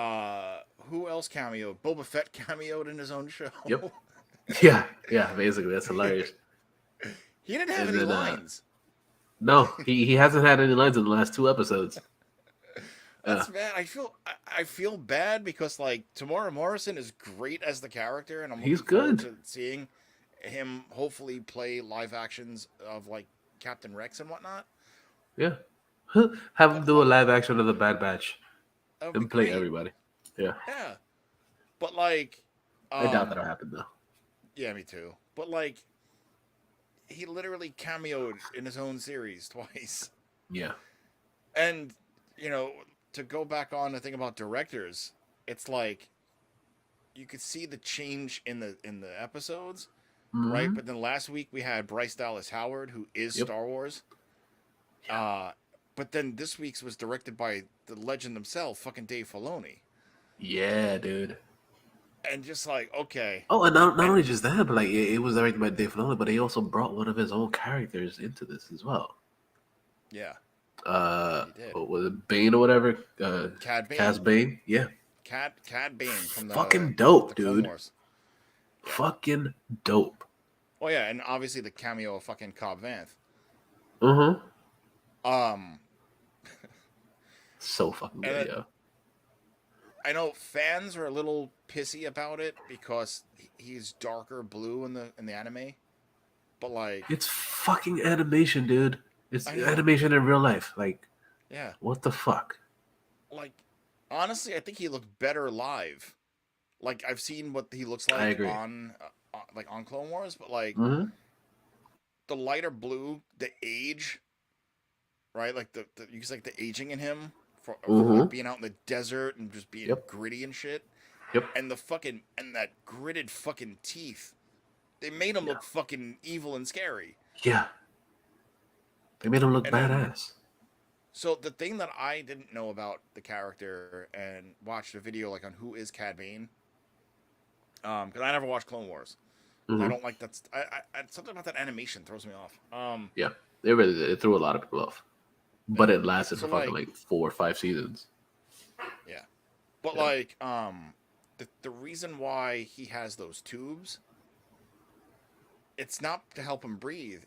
Who else cameoed? Boba Fett cameoed in his own show. Yep. Yeah, basically. That's hilarious. He didn't have any lines. No, he hasn't had any lines in the last 2 episodes. That's bad. I feel bad because like Tamora Morrison is great as the character, and I'm looking forward to seeing him hopefully play live actions of like Captain Rex and whatnot. Yeah. Have him do a live action of the Bad Batch and play everybody. Yeah. Yeah. But like I doubt that'll happen though. Yeah, me too. But like he literally cameoed in his own series twice. Yeah. And you know, to go back on the thing about directors, it's like you could see the change in the episodes, right? But then last week we had Bryce Dallas Howard, who is Star Wars. But then this week's was directed by the legend himself, fucking Dave Filoni. Yeah, dude. And just like, okay. Oh, and not only just that, but like it was directed by Dave Filoni, but he also brought one of his own characters into this as well. Yeah. What was it, Bane or whatever? Cad Bane. Cas Bane, yeah. Cad Bane from the fucking dope, the Clone dude. Wars. Yeah. Fucking dope. Oh yeah, and obviously the cameo of fucking Cobb Vanth. So fucking good, yeah. I know fans are a little pissy about it because he's darker blue in the anime, but like It's fucking animation, dude. It's I know, animation in real life. Like, yeah, what the fuck? like honestly, I think he looked better live. Like I've seen what he looks I like agree. on Clone Wars, but like Mm-hmm. the lighter blue, the age, right? Like the you can like the aging in him from like Mm-hmm. being out in the desert and just being Yep. gritty and shit, Yep. and the fucking and that gritted fucking teeth. They made him Yeah. look fucking evil and scary. Yeah. They made him look And then badass. so the thing that I didn't know about the character and watched a video like on who is Cad Bane, because I never watched Clone Wars. I Mm-hmm. don't like that. Something about that animation throws me off. Yeah. It really did. It threw a lot of people off. But Yeah. it lasted for So fucking like, like 4 or 5 seasons. yeah. But Yeah. like, the reason why he has those tubes, it's not to help him breathe.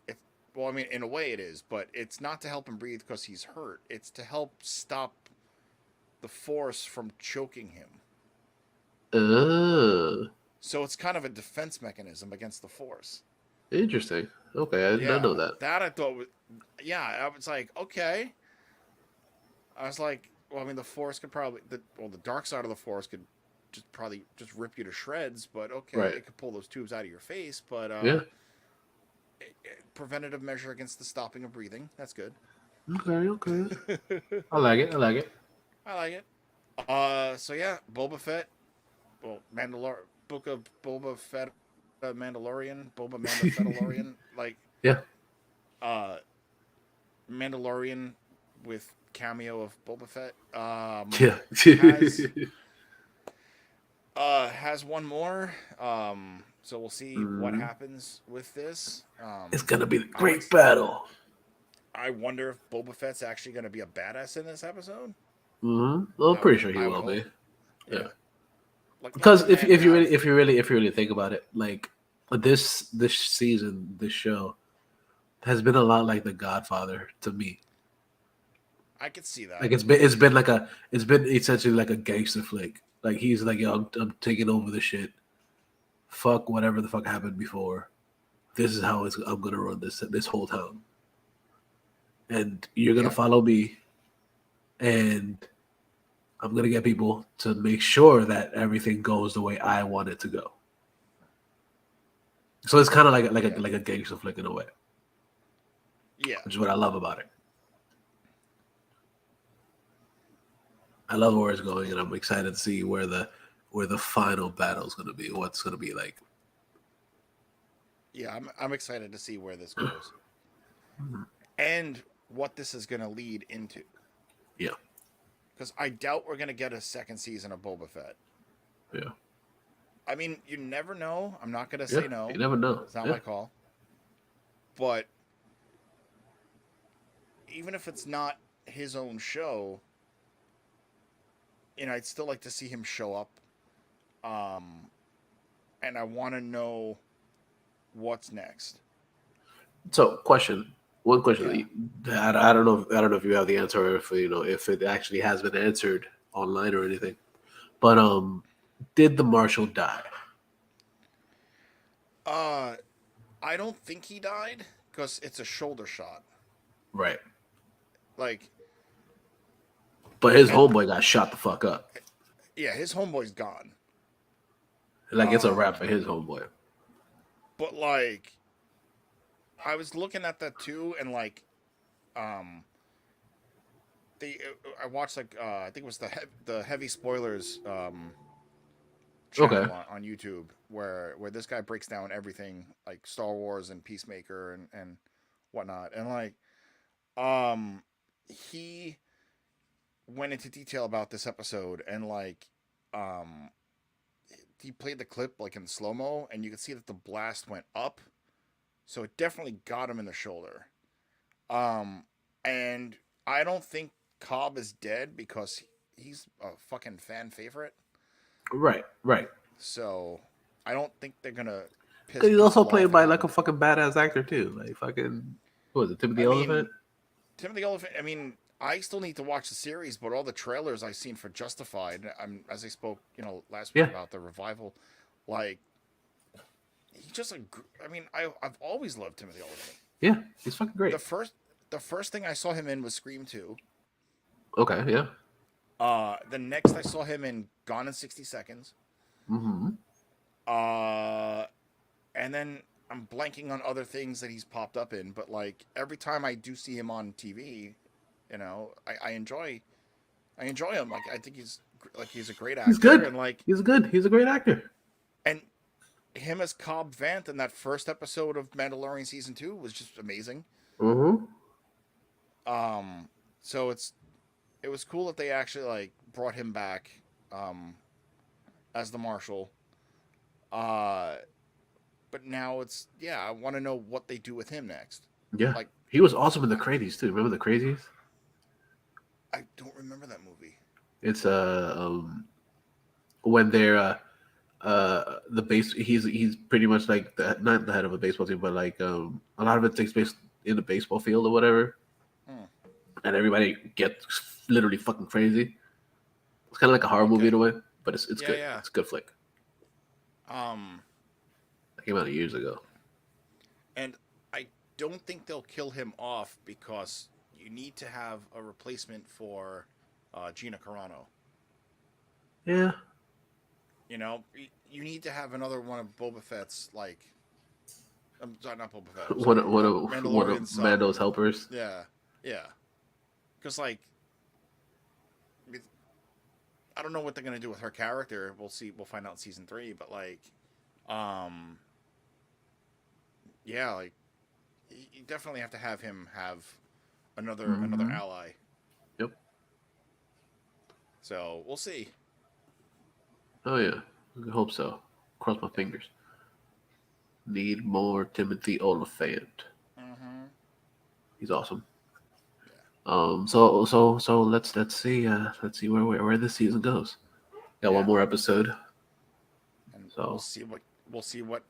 Well, I mean, in a way it is, but it's not to help him breathe because he's hurt. It's to help stop the force from choking him. Uh, So it's kind of a defense mechanism against the force. Interesting. Okay, I did not Yeah, know that. that I thought was, yeah, I was like, okay. I was like, well, I mean, the force could probably, the dark side of the force could just probably just rip you to shreds, but okay, Right. it could pull those tubes out of your face, but Yeah. preventative measure against the stopping of breathing. That's good. Okay, okay. I like it. I like it. I like it. So yeah, Boba Fett, well, Book of Boba Fett, Mandalorian, Boba Mandalorian, like Yeah. uh, Mandalorian with cameo of Boba Fett. Yeah. Has has one more. So we'll see what Mhm. happens with this. It's gonna be the I'm great ex- battle. I wonder if Boba Fett's actually going to be a badass in this episode. Well, I'm pretty sure he I would will hope. be. Yeah. Yeah. Like let the Because man have. if you really think about it, like this season, this show has been a lot like The Godfather to me. I could see Like that. it's been essentially like a gangster flick. Like he's like, yo, I'm taking over the shit. Fuck whatever the fuck happened before. This is how I'm gonna run this whole town, and you're gonna Yeah. follow me, and I'm gonna get people to make sure that everything goes the way I want it to go. So it's kind of Yeah. like a gangster flick in a way, Yeah. which is what I love about it. I love where it's going, and I'm excited to see where the final battle is gonna be. What's gonna be like. Yeah. I'm excited to see where this goes and what this is going to lead into. Yeah, Because I doubt we're going to get a second season of Boba Fett. yeah, I mean, you never know. I'm not going to yeah. say no. You never know. It's not Yeah, my call. But even if it's not his own show, I'd still like to see him show up. Um, and I want to know what's next. So, question. One question Yeah. I don't know. I don't know if you have the answer, or if it actually has been answered online or anything. But did the marshal die? Uh, I don't think he died because it's a shoulder shot. Right. Like, But his and homeboy got shot the fuck up. yeah, his homeboy's gone. Like it's a wrap for Um, his homeboy. but like, I was looking at that too, and like, um, I watched like I think it was the heavy spoilers Okay. channel on YouTube where this guy breaks down everything like Star Wars and Peacemaker and whatnot, and like he went into detail about this episode, and like um he played the clip like in slow mo, and you could see that the blast went up, so it definitely got him in the shoulder. Um, and I don't think Cobb is dead because he's a fucking fan favorite. Right. Right. So I don't think they're gonna piss Because he's also people played off and by have like a him. fucking badass actor too. Like fucking what was it? Timothy I Oliphant. mean, Timothy Oliphant. I mean, I still need to watch the series, but all the trailers I've seen for Justified, as I spoke, last week Yeah, about the revival, like he's just I mean, I've always loved Timothy Olyphant. yeah, he's fucking great. The first the first thing I saw him in was Scream 2. Okay, yeah. The next I saw him in Gone in 60 Seconds. Mm-hmm. Uh, and then I'm blanking on other things that he's popped up in, but like every time I do see him on TV, I enjoy him. Like I think he's a great He's actor, good. and like He's good. He's a great actor. and him as Cobb Vanth in that first episode of Mandalorian season 2 was just amazing. Mm-hmm. Um, so it was cool that they actually like brought him back, as the marshal. Uh, but now I want to know what they do with him next. Yeah. Like He was awesome in the Crazies too. Remember the Crazies? I don't remember that movie. It's when they're the base. He's pretty much like not the head of a baseball team, but like a lot of it takes place in the baseball field or whatever, Hmm. and everybody gets literally fucking crazy. It's kind of like a horror movie in a way, but it's good. Yeah. It's a good flick. Um, It came out years ago. and I don't think they'll kill him off because you need to have a replacement for Gina Carano. Yeah. You need to have another one of Boba Fett's like. I'm sorry, not Boba Fett. I'm One sorry, of one of one of Mandalorian's Mando's helpers. Yeah. Because like, I don't know what they're gonna do with her character. We'll see. We'll find out in season 3. But like, yeah, like you definitely have to have him have another ally. Yep. So we'll see. Oh yeah. I hope so. Cross my fingers. Need more Timothy Oliphant. Mm-hmm. He's awesome. Yeah. So let's see where this season goes. Got one Yeah. more episode. And So we'll see what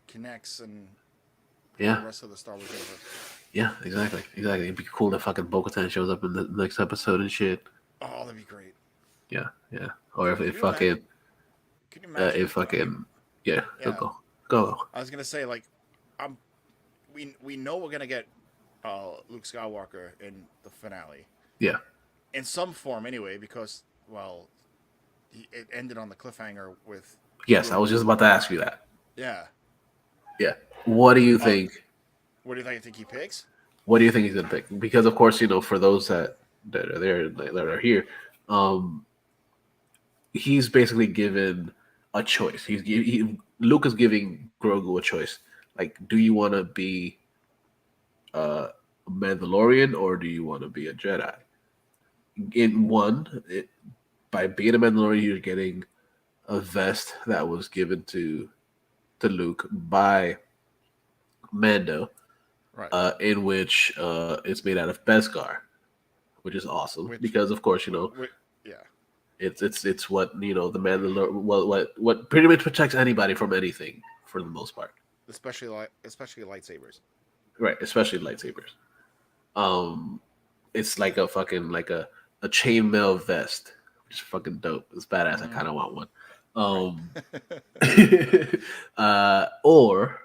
connects and yeah, the rest of the Star Wars universe. yeah, exactly. It'd be cool if fucking Bo-Katan shows up in the next episode and shit. Oh, that'd be great. Yeah, yeah. Or if Can it you fucking Can you imagine? if fucking yeah, Yeah. go. I was gonna say like, we know we're gonna get Luke Skywalker in the finale Yeah. in some form anyway because well, it ended on the cliffhanger with. Yes, I was just about to ask you that. Yeah. Yeah. What do you think? What do you think he picks? What do you think he's gonna pick? Because of course, for those that are there that are here, he's basically given a choice. Luke is giving Grogu a choice. Like, do you want to be a Mandalorian or do you want to be a Jedi? By being a Mandalorian, you're getting a vest that was given to Luke by Mando, Right. in which it's made out of Beskar, which is awesome because, of course, yeah. it's what the Mandalorian what pretty much protects anybody from anything for the most part, Especially lightsabers. right? Especially lightsabers. It's like a fucking a chainmail vest, which is fucking dope. It's badass. Mm-hmm. I kind of want one. Right. Or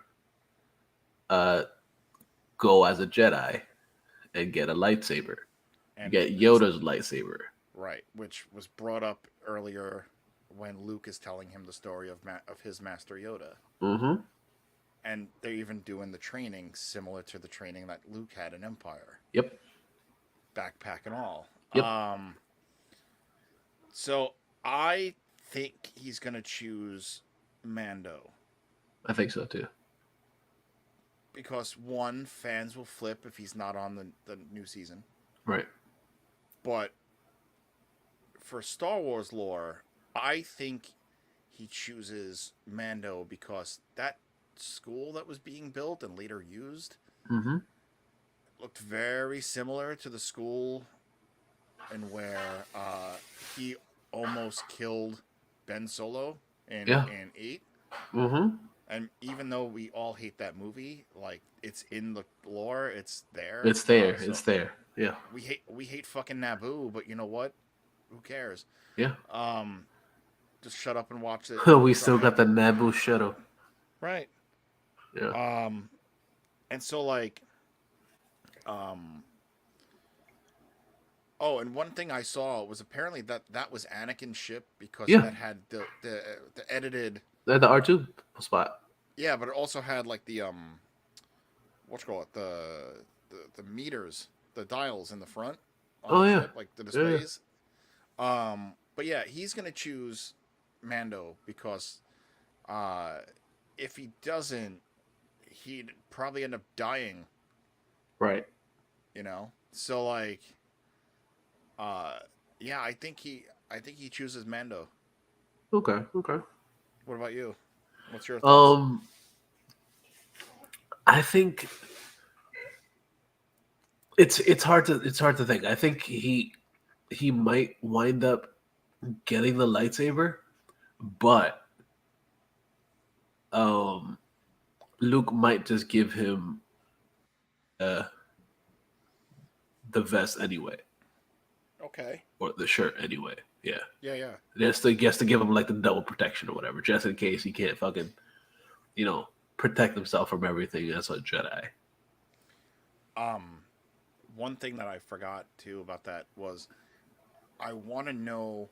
go as a Jedi and get a lightsaber. And Get Yoda's lightsaber. Right, which was brought up earlier when Luke is telling him the story of his master Yoda. Mm-hmm. And they're even doing the training similar to the training that Luke had in Empire. Yep. Backpack and all. Yep. So I think he's gonna choose Mando. I think so too. Because one, fans will flip if he's not on the new season. Right. But for Star Wars lore, I think he chooses Mando because that school that was being built and later used Mm-hmm. looked very similar to the school and where he almost killed Ben Solo in 8. Mm-hmm. And even though we all hate that movie, like it's in the lore, it's there. It's there. So It's there. Yeah. we hate fucking Naboo, but you know what? Who cares? Yeah. Um, just shut up and watch it and We still try. got the Naboo shuttle. Right. Yeah. Um, and so like, um, oh, and one thing I saw was apparently that was Anakin's ship because Yeah. that had the edited. The R2 spot. Yeah, but it also had like the what you call it, the meters, the dials in the front on Oh the yeah. ship, like the Yeah. displays. But yeah, he's gonna choose Mando because uh, if he doesn't, he'd probably end up dying. Right. You know, so like, uh, yeah, I think he chooses Mando. Okay. Okay. What about you? What's your thoughts? Um, I think it's hard to think. I think he might wind up getting the lightsaber, but um, Luke might just give him uh the vest anyway, Okay. or the shirt anyway. Yeah, Yeah, yeah. just to give him like the double protection or whatever, just in case he can't fucking you know protect himself from everything as a Jedi. Um, One thing that I forgot too about that was I want to know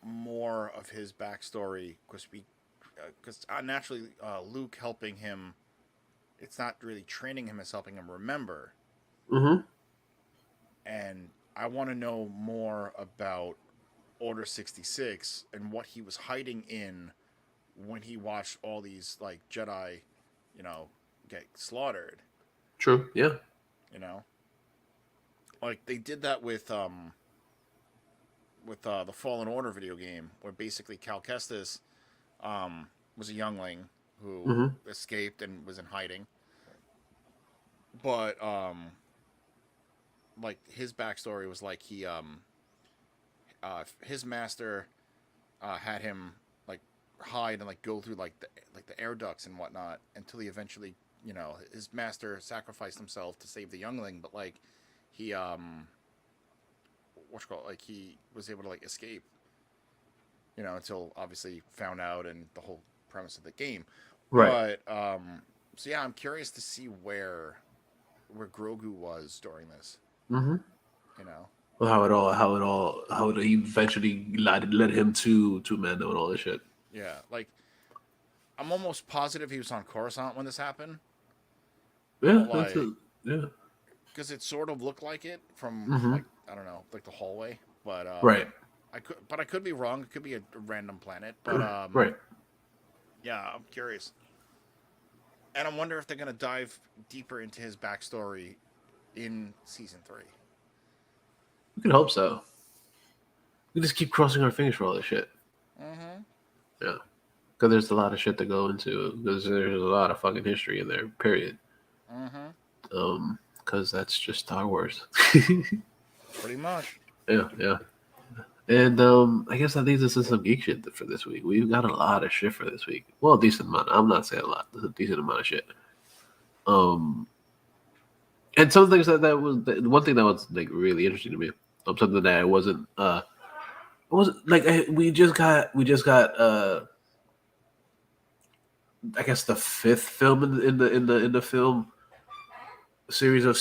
more of his backstory because naturally Luke helping him, it's not really training him, it's helping him remember. Mm-hmm. And I want to know more about Order 66 and what he was hiding in when he watched all these like Jedi, you know, get slaughtered. True. Yeah. You know, like they did that with the Fallen Order video game, where basically Cal Kestis was a youngling who Mm-hmm. escaped and was in hiding, but like his backstory was like his master had him like hide and like go through like the air ducts and whatnot until he eventually, you know, his master sacrificed himself to save the youngling, but like he what's called, like he was able to like escape, you know, until obviously found out and the whole premise of the game. Right. But so yeah, I'm curious to see where Grogu was during this, Mm-hmm. you know. Well, how it eventually led him to Mando and all this shit. Yeah, like I'm almost positive he was on Coruscant when this happened, Yeah, but that's like it. Yeah. because it sort of looked like it from Mm-hmm. like I don't know, like the hallway, but Right. I could be wrong. It could be a random planet, but Right. yeah, I'm curious, and I wonder if they're gonna dive deeper into his backstory in season 3. We can hope so. We just keep crossing our fingers for all this shit. Mm-hmm. Yeah. Because there's a lot of shit to go into. Because there's a lot of fucking history in there. Period. Mm-hmm. Because that's just Star Wars. Pretty much. Yeah. Yeah. And I guess that leads us to some geek shit for this week. We've got a lot of shit for this week. Well, a decent amount. I'm not saying a lot. There's a decent amount of shit. Um, and some things that was one thing that was like really interesting to me. Something that I wasn't like we just got I guess the fifth film in the film series of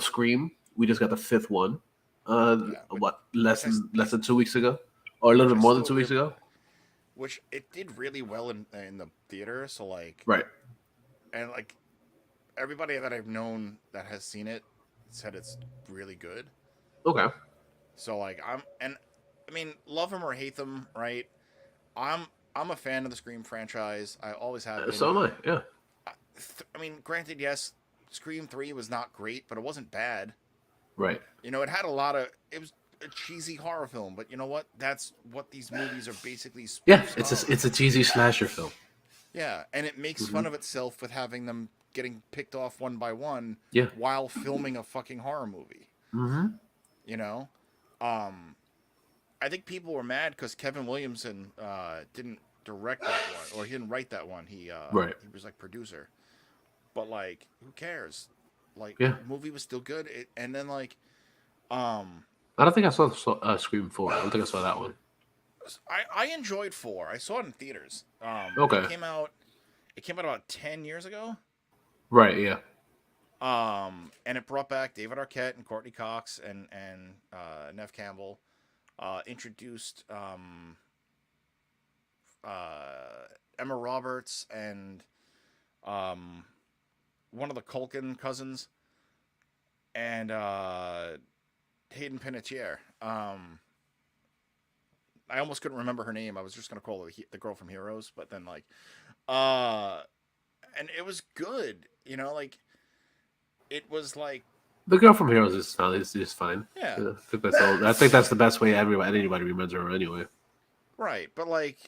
Scream. We just got the fifth one. Yeah, What which less than 2 weeks ago, or a little which bit I more than still 2 weeks really, ago. which it did really well in the theater. So like, Right. and like everybody that I've known that has seen it said it's really good. Okay. So like I mean, love them or hate them, right? I'm I'm a fan of the Scream franchise. I always have So been. am I. Yeah. I mean, granted, yes, Scream 3 was not great, but it wasn't bad. Right. You know, it was a cheesy horror film, but you know what? That's what these movies are basically Yeah. spoofs It's of. a cheesy slasher film. Yeah, and it makes Hmm. fun of itself with having them getting picked off one by one Yeah. while filming a fucking horror movie. Hmm. You know, um, I think people were mad because Kevin Williamson didn't direct that one, or he didn't write that one. He Right. he was like producer. But like, who cares? Like, Yeah. the movie was still good. And then like, um, I don't think I saw Scream 4. I don't think I saw that one. I enjoyed 4. I saw it in theaters. It Okay. came out. It came out about 10 years ago. Right. Yeah. And it brought back David Arquette and Courtney Cox and Nev Campbell. Introduced Emma Roberts and one of the Culkin cousins and Hayden Panettiere. I almost couldn't remember her name. I was just gonna call her the girl from Heroes, but then like, and it was good. You know, like it was like The girl from Heroes is fine. yeah, I think that's all. I think that's the best way anybody remembers her anyway. right. But like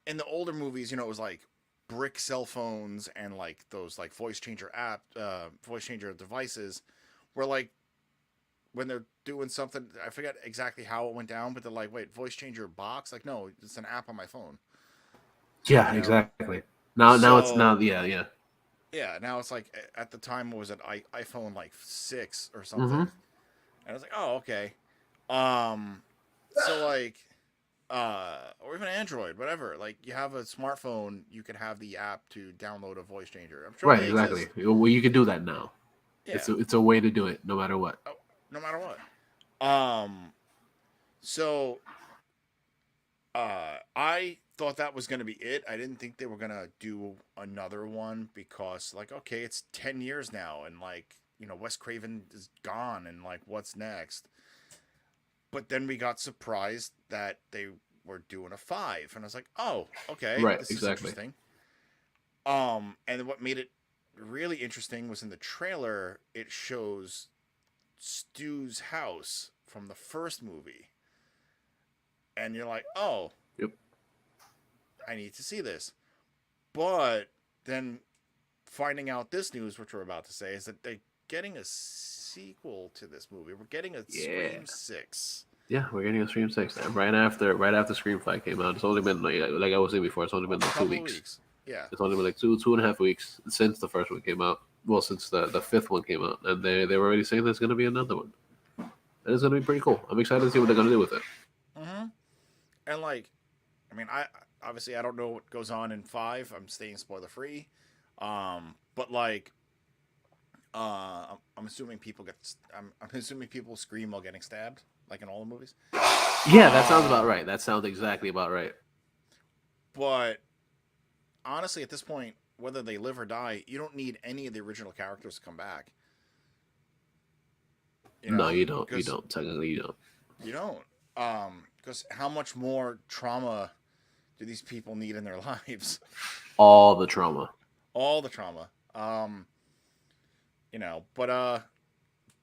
in the older movies, you know, it was like brick cell phones and like those like voice changer devices, where like when they're doing something, I forget exactly how it went down, but they're like, wait, voice changer box? Like, no, it's an app on my phone. Yeah, You know? exactly. Now it's So yeah. yeah, now it's like at the time, what was it, iPhone like 6 or something, Mm-hmm. and I was like, oh, okay. So like, or even Android, whatever. Like, you have a smartphone, you can have the app to download a voice changer. I'm sure Right, they exactly. exist. Well, you can do that now. Yeah. It's a way to do it, no matter what. Oh, no matter what. Um. So, I thought that was gonna be it. I didn't think they were gonna do another one because, like, okay, it's 10 years now, and like, you know, Wes Craven is gone, and like, what's next? But then we got surprised that they were doing a 5, and I was like, oh, okay, Right, this is exactly. interesting. And what made it really interesting was in the trailer, it shows Stu's house from the first movie. And you're like, oh, Yep. I need to see this. But then finding out this news, which we're about to say, is that they're getting a sequel to this movie. We're getting a Yeah. Scream 6. Yeah, we're getting a Scream 6 right after Scream 5 came out. It's only been like I was saying before. It's only been like 2 weeks. Yeah. It's only been like two and a half weeks since the first one came out. Well, since the fifth one came out, and they were already saying there's going to be another one. And it's going to be pretty cool. I'm excited to see what they're going to do with it. Mm-hmm. And like, I mean, I obviously I don't know what goes on in 5. I'm staying spoiler free. But like, I'm assuming people I'm assuming people scream while getting stabbed, like in all the movies. Yeah, that sounds about right. That sounds exactly about right. But honestly, at this point, whether they live or die, you don't need any of the original characters to come back. You know? No, you don't. You don't. Technically, you don't. You don't. Because how much more trauma do these people need in their lives? All the trauma. All the trauma. You know, but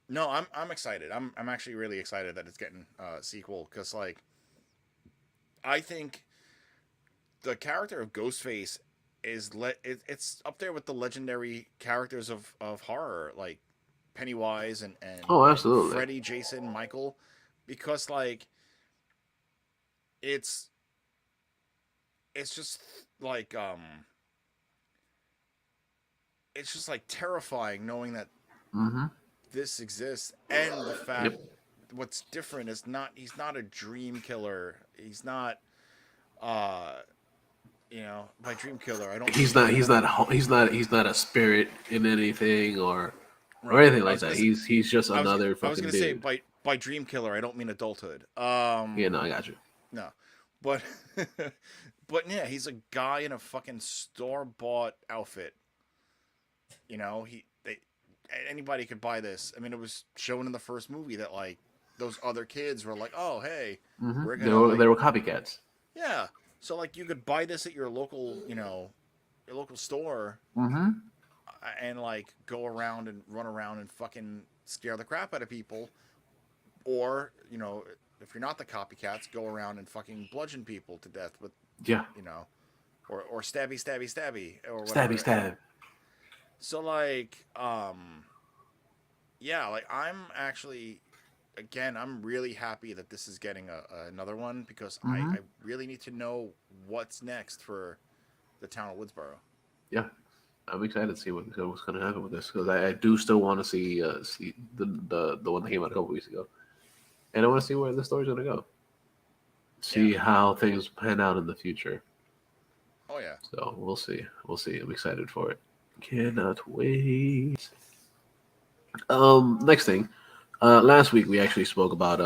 no, I'm excited. I'm actually really excited that it's getting a sequel, because like, I think the character of Ghostface is it's up there with the legendary characters of horror, like Pennywise and Oh, absolutely. Freddy, Jason, Michael, because like it's just like it's just like terrifying knowing that this exists, and the fact what's different is he's not a dream killer. He's not you know, by dream killer I don't He's not a spirit in anything or anything like that. He's just another fucking I was gonna dude. say by dream killer I don't mean adulthood. Yeah, no, I got you. No. But but yeah, he's a guy in a fucking store-bought outfit. You know, anybody could buy this. I mean, it was shown in the first movie that like those other kids were like, "Oh, hey, we're gonna." They were copycats. Yeah, so like you could buy this at your local, you know, your local store, and like go around and run around and fucking scare the crap out of people, or you know, if you're not the copycats, go around and fucking bludgeon people to death with, you know, or stabby or whatever. Stabby stab. So like, yeah, like I'm actually again, I'm really happy that this is getting another one because Mm-hmm. I really need to know what's next for the town of Woodsboro. Yeah, I'm excited to see what's going to happen with this because I do still want to see the one that came out a couple weeks ago, and I want to see where the story's going to go. Yeah. See how things pan out in the future. Oh yeah. So we'll see. We'll see. I'm excited for it. Cannot wait. Next thing. Last week we actually spoke about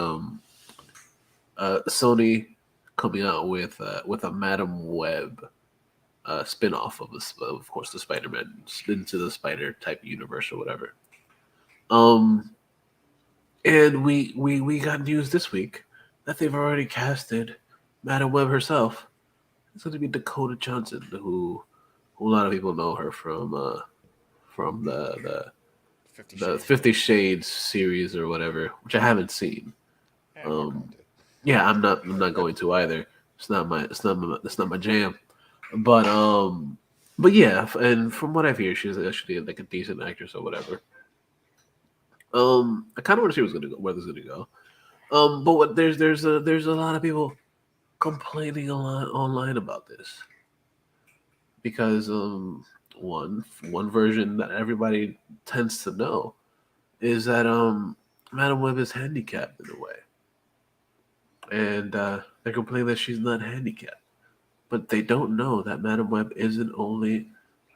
Sony coming out with a Madam Web spin-off of this, of course, the Spider-Man into the Spider type universe or whatever. Um, and we got news this week that they've already casted Madam Web herself. It's going to be Dakota Johnson, who a lot of people know her from Fifty the Shades. 50 Shades series or whatever, which I haven't seen. Yeah, I'm not going Um, to. yeah, I'm not going to either. It's not my jam. But yeah, and from what I've heard, she's actually like a decent actress or whatever. I kind of want to see where this is gonna go. But there's a lot of people complaining a lot online about this because one version that everybody tends to know is that Madam Web is handicapped in a way, and they're complaining that she's not handicapped, but they don't know that Madam Web isn't only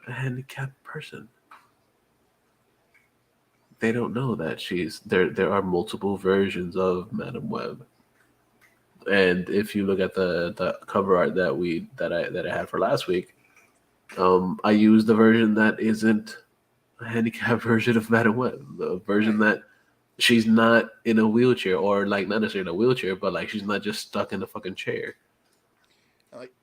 a handicapped person. They don't know that she's there. There are multiple versions of Madam Web, and if you look at the cover art that I had for last week, I used the version that isn't a handicapped version of Madam Web, the version Right. that she's not in a wheelchair, or like not necessarily in a wheelchair, but like she's not just stuck in a fucking chair. Like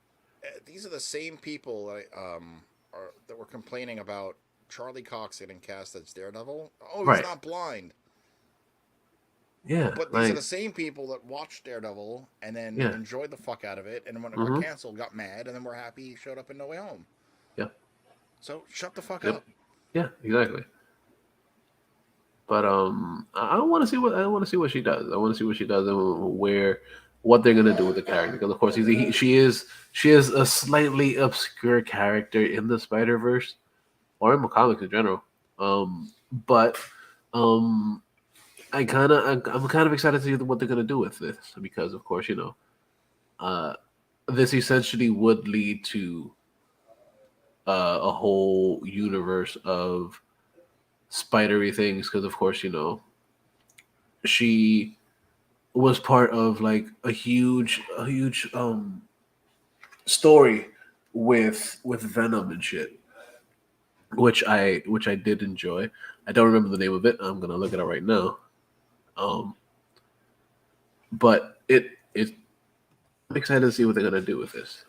these are the same people that were complaining about Charlie Cox getting cast as Daredevil. Oh, he's Right. not blind. Yeah. But these are Like the same people that watched Daredevil and then yeah. enjoyed the fuck out of it, and when it got Mm-hmm. canceled, got mad, and then were happy he showed up in No Way Home. Yeah. So shut the fuck Yep. up. Yeah. Exactly. But I want to see what she does. I want to see what she does and what they're gonna do with the character. Because of course she is a slightly obscure character in the Spider Verse or in the comics in general. But um, I'm kind of excited to see what they're gonna do with this because of course uh, this essentially would lead to a whole universe of spidery things. Because of course she was part of like a huge story with Venom and shit, which I did enjoy. I don't remember the name of it. I'm gonna look it up right now. Um, but I'm excited to see what they're gonna do with this.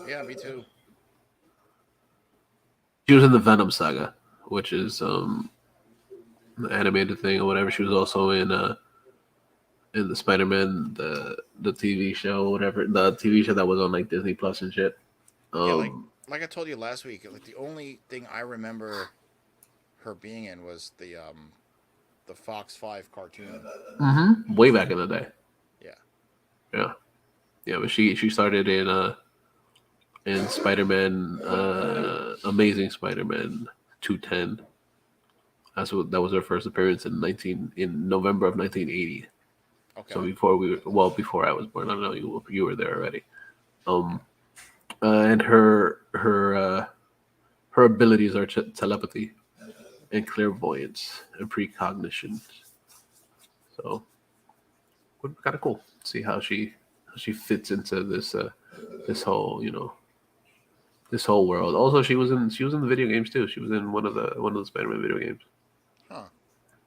Yeah, me too. She was in the Venom saga, which is the animated thing or whatever. She was also in the Spider-Man the TV show or whatever, the TV show that was on like Disney Plus and shit. Yeah, Um, like I told you last week, like the only thing I remember her being in was the Fox 5 cartoon. way back in the day. Yeah. Yeah, yeah, but she started in Spider-Man, Amazing Spider-Man 210. That was her first appearance in November of 1980. So Okay. before I was born. I don't know, you were there already. Yeah. Um, and her abilities are telepathy and clairvoyance and precognition. So kind of cool. See how she fits into this whole this whole world. Also, she was in the video games too. She was in one of the Spider-Man video games. Huh.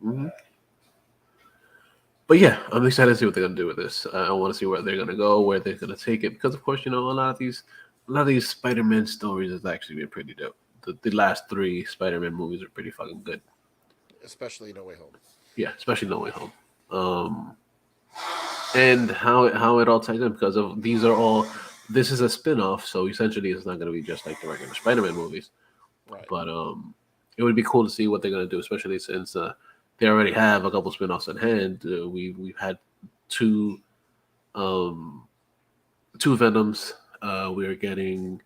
hmm But yeah, I'm excited to see what they're gonna do with this. I want to see where they're gonna go, where they're gonna take it, because of course a lot of these Spider-Man stories has actually been pretty dope. The last three Spider-Man movies are pretty fucking good. Especially No Way Home. Yeah, especially No Way Home. And how it all ties in because of these are all. This is a spin-off, so essentially it's not gonna be just like the regular Spider-Man movies. Right. But it would be cool to see what they're gonna do, especially since they already have a couple spinoffs in hand. We've had two um, two Venoms. We're getting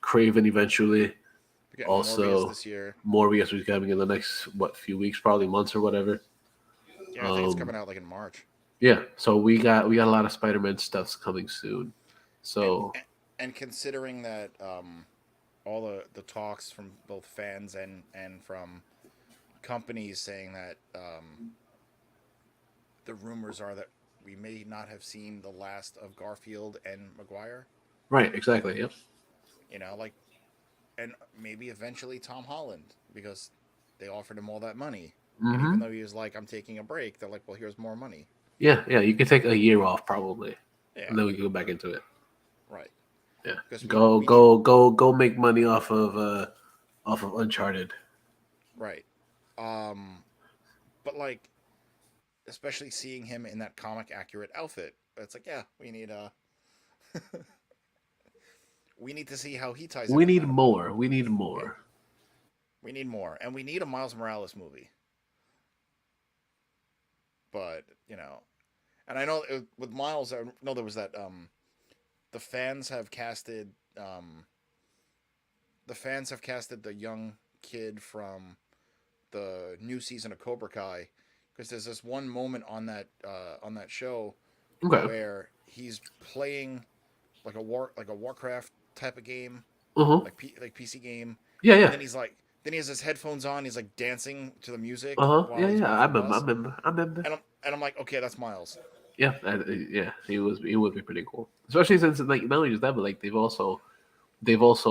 Craven eventually. We're getting Morbius Also, this year. Morbius is coming in the next few weeks, probably months or whatever. Yeah, I think it's coming out like in March. Yeah, so we got a lot of Spider-Man stuffs coming soon. And So and considering that all the talks from both fans and from companies saying that the rumors are that we may not have seen the last of Garfield and Maguire. right, exactly. Yep. Like, and maybe eventually Tom Holland, because they offered him all that money, and even Mm-hmm. though he was like, "I'm taking a break," they're like, "Well, here's more money." Yeah, yeah. You can take a year off probably, Yeah, and then we can go back into it. right. Yeah, Because go we need go go go make money off of Uncharted. right. Um, but like, especially seeing him in that comic accurate outfit, it's like, yeah, we need to see how he ties in We with need Venom. more. We need Yeah, more. we need more, and we need a Miles Morales movie. But and I know with Miles, I know there was that the fans have casted the young kid from the new season of Cobra Kai, because there's this one moment on that show Okay. where he's playing like a Warcraft type of game, Uh huh. like PC game, Yeah, and yeah. then he has his headphones on, he's like dancing to the music Uh huh. while Yeah, he's yeah. going I through the remember. I bus, remember. I remember. and I'm like, okay, that's Miles. Yeah, yeah. He would be pretty cool, especially since like not only just that, but like they've also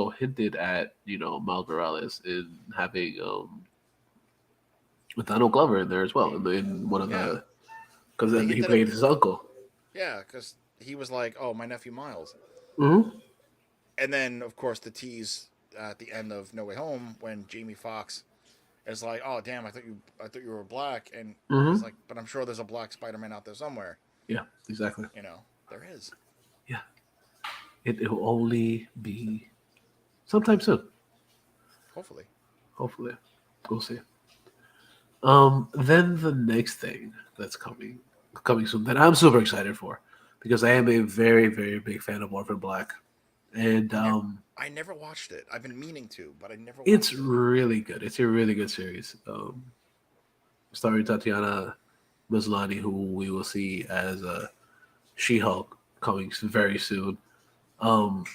hinted at Miles Morales in having with Donald Glover in there as well in one of Yeah, the because they then he hinted at played his uncle. yeah, because he was like, oh, my nephew Miles, Mm-hmm. and then of course the tease at the end of No Way Home when Jamie Foxx is like, oh damn, I thought you were black, and he's Mm-hmm. like, but I'm sure there's a black Spider-Man out there somewhere. Yeah, exactly. There is. Yeah, it will only be sometime soon. Hopefully. Hopefully, we'll see. Then the next thing that's coming soon that I'm super excited for because I am a very very big fan of Orphan Black, and I never watched it. I've been meaning to, but I never it's watched it. really good. It's a really good series. Starring Tatiana Maslany, who we will see as She-Hulk coming very soon. Um,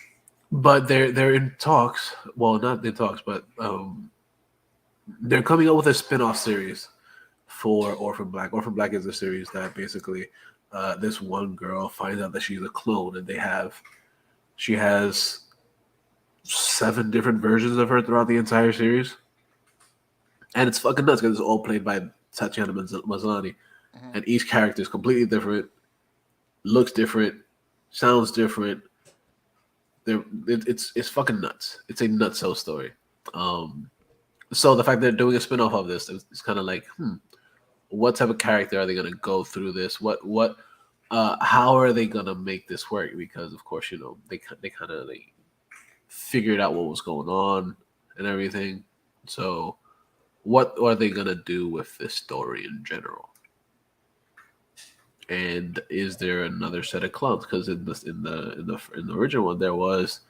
but they're in talks. Well, not in talks, but they're coming up with a spin-off series for Orphan Black. Orphan Black is a series that basically this one girl finds out that she's a clone, and she has 7 different versions of her throughout the entire series, and it's fucking nuts because it's all played by Tatiana Maslany, Hmm. and each character is completely different, looks different, sounds different. It's fucking nuts. It's a nutso story. Um, so the fact that they're doing a spin-off of this is kind of like, what type of character are they gonna go through this? How are they gonna make this work? Because of course, they kind of like figured out what was going on and everything. So what are they gonna do with this story in general? And is there another set of clones? Because in the original one there was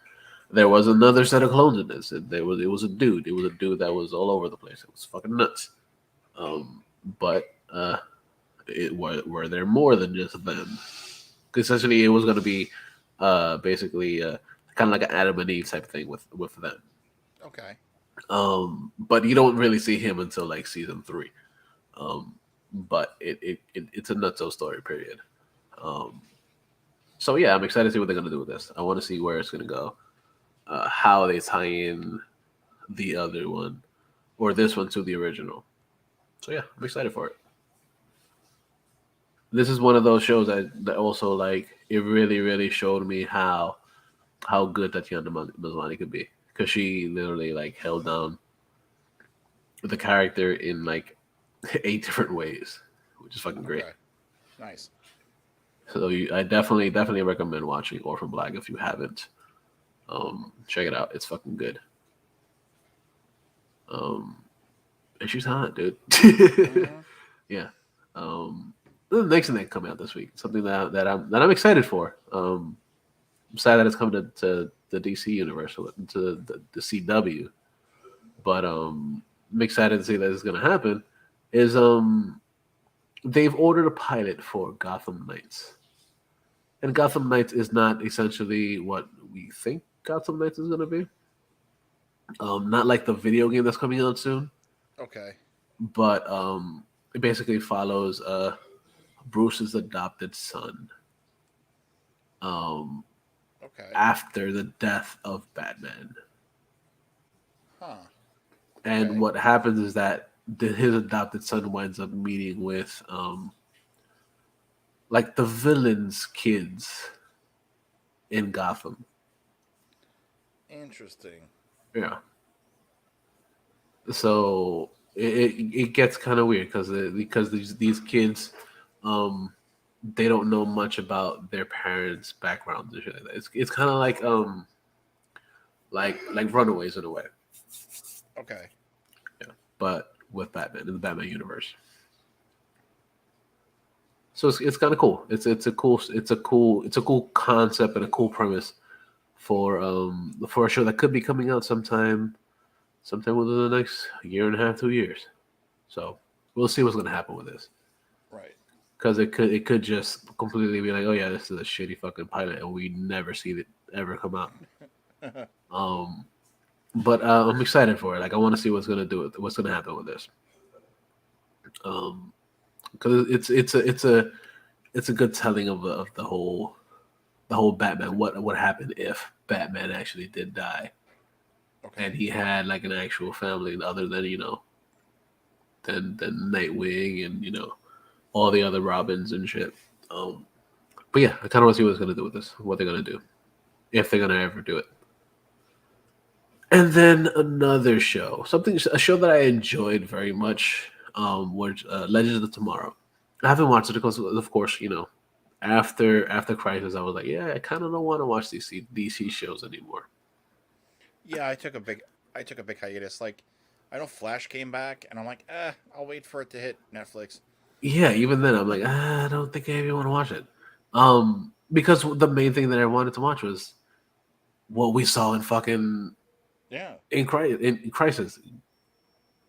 another set of clones in this. It was a dude. It was a dude that was all over the place. It was fucking nuts. But were there more than just them? Essentially, it was going to be basically kind of like an Adam and Eve type thing with them. Okay. But you don't really see him until like season 3. But it's a nutso story. Period. Um, so yeah, I'm excited to see what they're going to do with this. I want to see where it's going to go, how they tie in the other one or this one to the original. So yeah, I'm excited for it. This is one of those shows that also like it really showed me how good Tatiana Maslany could be because she literally like held down the character in like 8 different ways, which is fucking great. Okay. Nice. So I definitely recommend watching Orphan Black if you haven't. Check it out; it's fucking good. Um, and she's hot, dude. Mm-hmm. Yeah. The next thing that coming out this week, something that I'm excited for. I'm sad that it's coming to the DC universe, to the CW, but I'm excited to see that it's going to happen. Is they've ordered a pilot for Gotham Knights, and Gotham Knights is not essentially what we think Gotham Knights is going to be. Not like the video game that's coming out soon, Okay. but it basically follows Bruce's adopted son um, Okay. after the death of Batman. Huh. And Okay. what happens is that his adopted son winds up meeting with like the villains' kids in Gotham. Interesting. Yeah. So it gets kind of weird because these kids um they don't know much about their parents' backgrounds and shit like that. It's kind of like Runaways in a way. Okay. Yeah. But with Batman in the Batman universe. So it's kind of cool. It's a cool concept and a cool premise for a show that could be coming out sometime within the next year and a half, 2 years. So we'll see what's gonna happen with this Right. because it could just completely be like, oh yeah, this is a shitty fucking pilot and we never see it ever come out. Um, but I'm excited for it. Like I want to see what's gonna happen with this. Because it's a good telling of the whole Batman. What happened if Batman actually did die and Okay. he had like an actual family other than than Nightwing and all the other Robins and shit. Um, but yeah, I kind of want to see what it's gonna do with this. What they're gonna do if they're gonna ever do it. And then another show, a show that I enjoyed very much, was Legends of Tomorrow. I haven't watched it because, of course, after Crisis, I was like, yeah, I kind of don't want to watch these DC shows anymore. Yeah, I took a big hiatus. Like, I know Flash came back, and I'm like, I'll wait for it to hit Netflix. Yeah, even then, I'm like, I don't think I even want to watch it. Because the main thing that I wanted to watch was what we saw in fucking Yeah. in Crisis.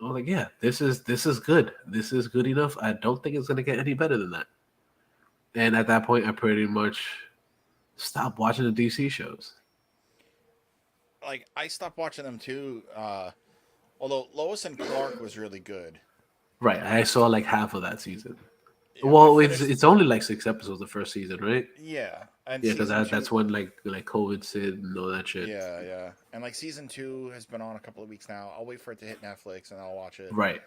I was like, yeah, this is good. This is good enough. I don't think it's gonna get any better than that. And at that point, I pretty much stopped watching the DC shows. Like, I stopped watching them too. Although Lois and Clark was really good. Right, I saw like half of that season. Yeah, I Well, it's finished. it's only like 6 episodes the first season, right? Yeah, and Yeah, because season two. that's when like COVID hit and all that shit. Yeah, yeah, and like season two has been on a couple of weeks now. I'll wait for it to hit Netflix and I'll watch it. Right.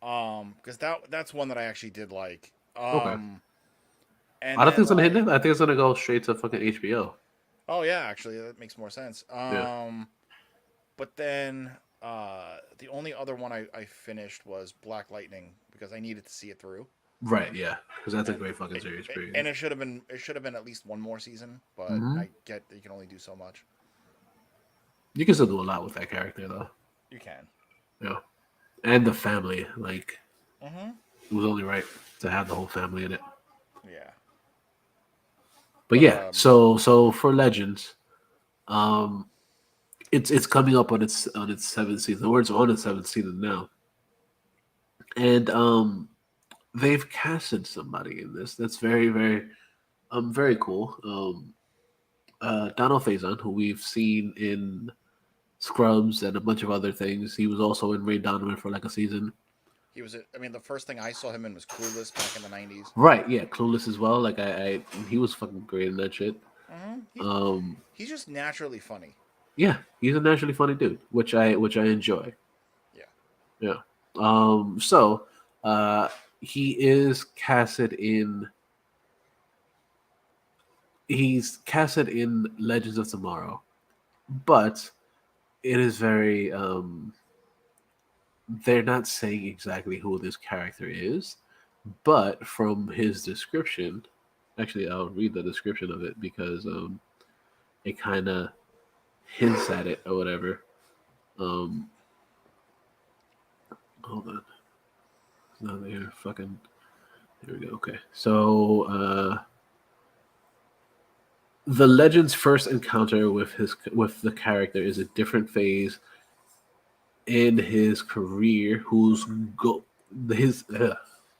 Because that's one that I actually did like. Okay. And I don't think then it's gonna hit like, them. I think it's gonna go straight to fucking HBO. oh yeah, actually that makes more sense. Yeah. But then the only other one I finished was Black Lightning because I needed to see it through. Right. Yeah. Because that's a And great fucking series. and Period. it should have been at least one more season, but Hmm. I get that you can only do so much. You can still do a lot with that character though. You can. Yeah. And the family, like Mm-hmm. it was only right to have the whole family in it. Yeah. But But yeah, so for Legends, um, it's coming up on its seventh season. Or it's on its seventh season now, and they've casted somebody in this that's very cool. Donald Faison, who we've seen in Scrubs and a bunch of other things. He was also in Ray Donovan for like a season. I mean, the first thing I saw him in was Clueless back in the '90s. Right, yeah, Clueless as well. Like he was fucking great in that shit. Mm-hmm. Um, He's just naturally funny. yeah, he's a naturally funny dude, which I enjoy. Yeah. Yeah. So uh he is casted in he's casted in Legends of Tomorrow, but it is very they're not saying exactly who this character is, but from his description, actually I'll read the description of it because it kind of hints at it or whatever. Um Hold on. No, they're fucking. Here we go. Okay. So, the legend's first encounter with the character is a different phase in his career, his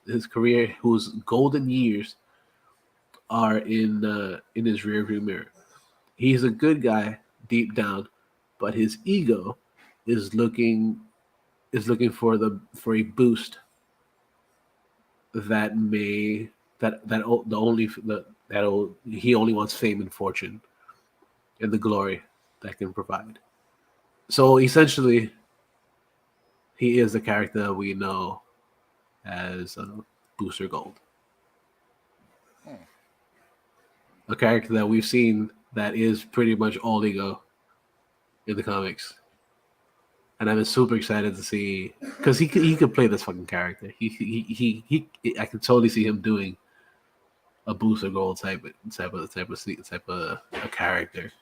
his career whose golden years are in his rearview mirror. He's a good guy deep down, but his ego is looking for a boost that may that o- the only the that he only wants fame and fortune and the glory that can provide. So essentially, he is the character we know as Booster Gold, Hmm. a character that we've seen that is pretty much all ego in the comics, and I'm super excited to see because he could play this fucking character. I can totally see him doing a Booster Gold type of a character.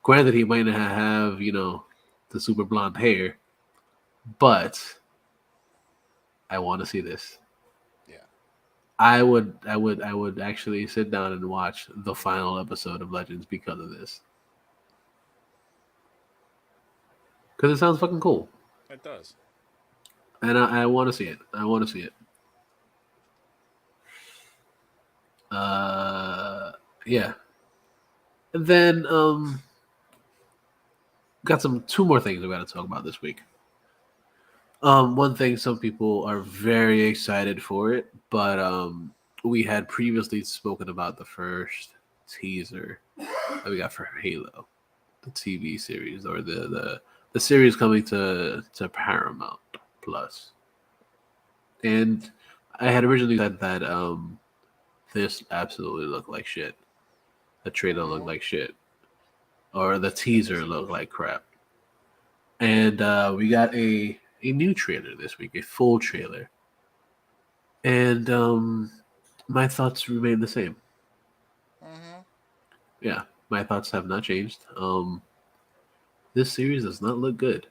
Granted, he might not have the super blonde hair, but I want to see this. Yeah. I would actually sit down and watch the final episode of Legends because of this. Because it sounds fucking cool, It does. and I want to see it. I want to see it. Uh, yeah. And then got some two more things we got to talk about this week. One thing, some people are very excited for it, but we had previously spoken about the first teaser that we got for Halo, the TV series, or the series coming to Paramount Plus. And I had originally said that this absolutely looked like shit. The trailer looked Mm-hmm. like shit, or the It teaser looked disappointed. like crap. And we got a new trailer this week, a full trailer, and my thoughts remain the same. Mm-hmm. Yeah, my thoughts have not changed. This series does not look good.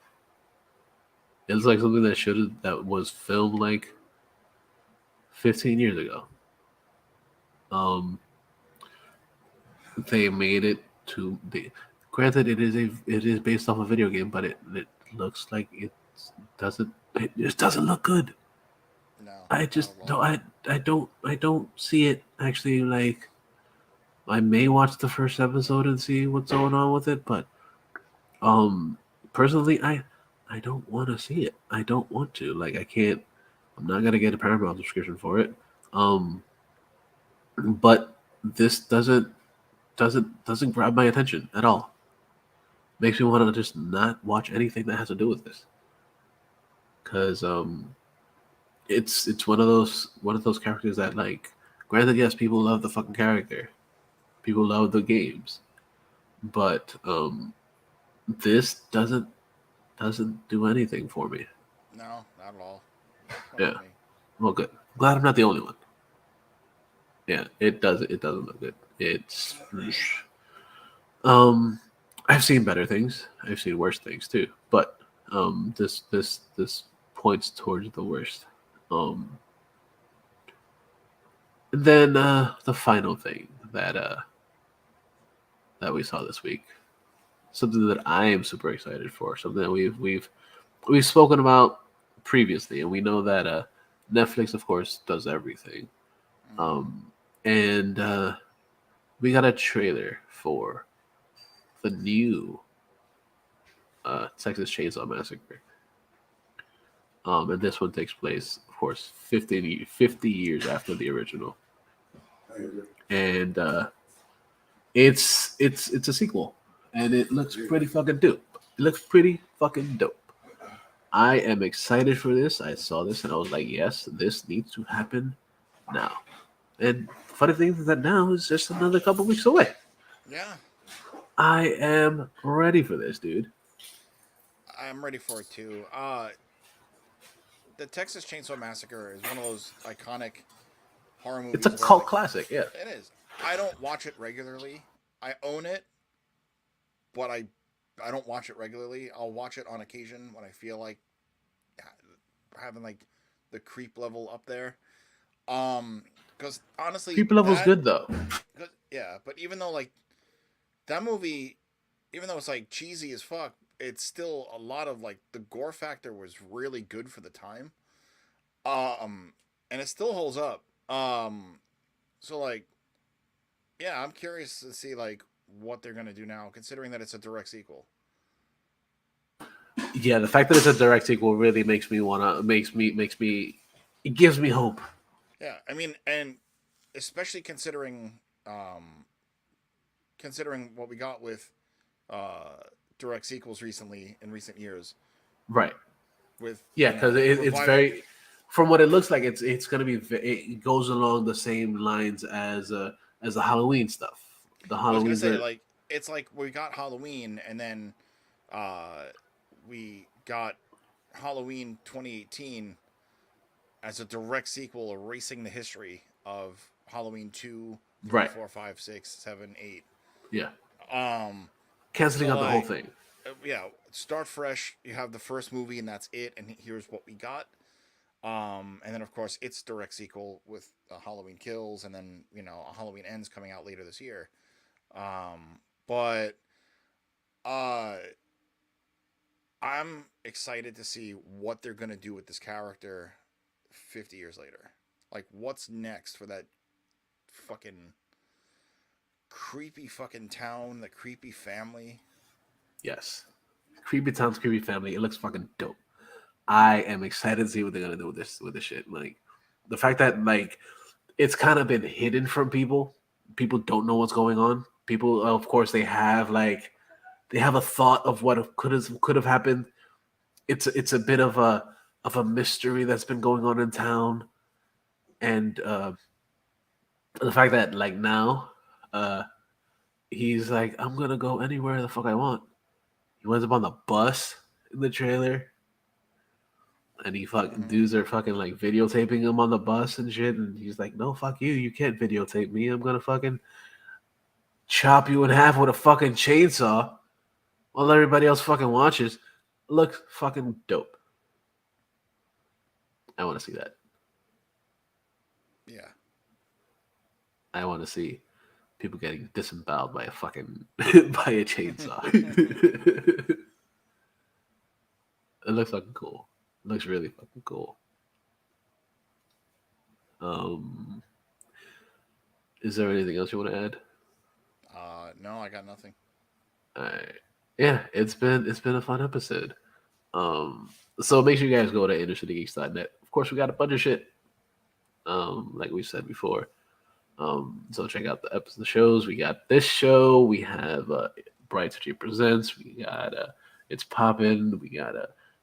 It looks like something that was filmed like 15 years ago. Um, they made it to the. Granted, it is based off a video game, but it looks like doesn't it just doesn't look good. No, I not just at don't all. I don't see it actually. Like, I may watch the first episode and see what's going on with it, but um personally I don't want to see it. I don't want to. Like, I can't. I'm not gonna get a Paramount subscription for it. Um but this doesn't grab my attention at all. Makes me want to just not watch anything that has to do with this. Cause it's one of those characters that, like, granted, yes, people love the fucking character. People love the games. But this doesn't do anything for me. No, not at all. Not Yeah. for me. Well, good. Glad I'm not the only one. Yeah, it doesn't look good. It's um I've seen better things. I've seen worse things too. But this points towards the worst. Um and then the final thing that we saw this week. Something that I am super excited for. Something that we've spoken about previously, and we know that Netflix, of course, does everything. Mm-hmm. Um, and we got a trailer for the new Texas Chainsaw Massacre. And this one takes place, of course, 50 years after the original. And it's a sequel, and it looks pretty fucking dope. It looks pretty fucking dope. I am excited for this. I saw this and I was like, yes, this needs to happen now. And funny thing is that now is just another couple weeks away. Yeah, I am ready for this, dude. I'm ready for it too. The Texas Chainsaw Massacre is one of those iconic horror It's a movies where, cult like, classic, yeah. it is. I don't watch it regularly. I own it, but I don't watch it regularly. I'll watch it on occasion when I feel like having like the creep level up there. Because honestly, Creep level's that, good though. yeah, but even though like that movie, even though it's like cheesy as fuck, it's still a lot of like the gore factor was really good for the time. Um, and it still holds up. So like, yeah, I'm curious to see like what they're gonna do now, considering that it's a direct sequel. Yeah, the fact that it's a direct sequel really makes me it gives me hope. Yeah, I mean, and especially um, considering what we got with uh direct sequels recently in recent years, Right. with Yeah, because it's revival. very, from what it looks like, it's gonna be it goes along the same lines as the Halloween stuff. The I was gonna Halloweens say are like it's like we got Halloween and then uh we got Halloween 2018 as a direct sequel, erasing the history of Halloween 2, 3, right. 4, 5, 6, 7, 8. Yeah, Um, canceling so out the whole like, thing. yeah, start fresh. You have the first movie, and that's it. And here's what we got. And then of course it's direct sequel with Halloween Kills, and then Halloween Ends coming out later this year. But uh, I'm excited to see what they're gonna do with this character 50 years later. Like, what's next for that fucking creepy fucking town, the creepy family? Yes, Creepy Town's Creepy Family. It looks fucking dope. I am excited to see what they're gonna do with this shit. Like the fact that like it's kind of been hidden from people. People don't know what's going on. People, of course, they have a thought of what could have happened. It's a bit of a mystery that's been going on in town, and the fact that like now, uh, he's like, I'm gonna go anywhere the fuck I want. He winds up on the bus in the trailer, and he fucking Mm-hmm. dudes are fucking like videotaping him on the bus and shit, and he's like, no, fuck you, you can't videotape me. I'm gonna fucking chop you in half with a fucking chainsaw while everybody else fucking watches. Looks fucking dope. I want to see that. Yeah. I want to see people getting disemboweled by a fucking by a chainsaw. It looks fucking cool. It looks really fucking cool. Um, is there anything else you want to add? No, I got nothing. All right. Yeah, it's been a fun episode. So make sure you guys go to InnerCityGeeks.net. Of course, we got a bunch of shit. Like we said before. So check out the shows. We got this show. We have Bright City Presents. We got It's Poppin'. We got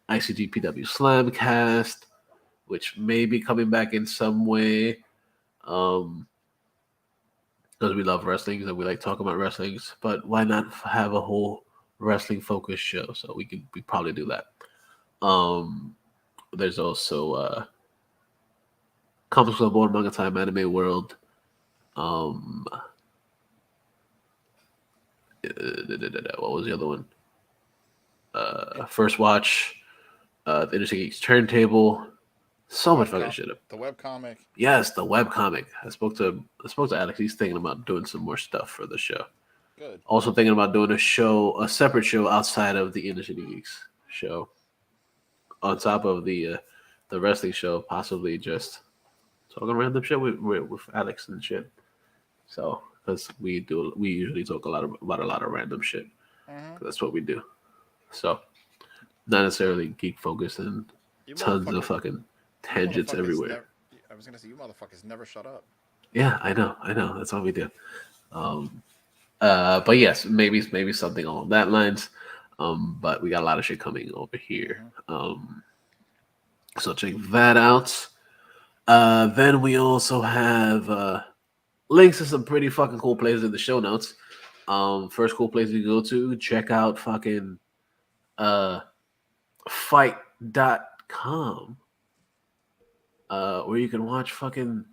ICGPW Slamcast, which may be coming back in some way. Because we love wrestling and we like talking about wrestlings. But why not have a whole wrestling focused show? So we probably do that. There's also Comics Club Born Manga Time Anime World. Um, what was the other one? First Watch, the InnerCityGeeks Turntable. So much fucking shit. The web comic. Yes, the web comic. I spoke to Alex. He's thinking about doing some more stuff for the show. Good. Also thinking about doing a separate show outside of the InnerCityGeeks show, on top of the wrestling show, possibly just talking random shit with Alex and shit. So because we usually talk about a lot of random shit. Mm-hmm. That's what we do. So not necessarily geek focused and You tons of motherfuckers. fucking You tangents motherfuckers everywhere. never. I was gonna say you motherfuckers never shut up. Yeah, I know. That's what we do. But yes, maybe something along that lines. But we got a lot of shit coming over here. So check that out. Then we also have links to some pretty fucking cool places in the show notes. First cool place to go to, check out fucking uh fight.com. Where you can watch fucking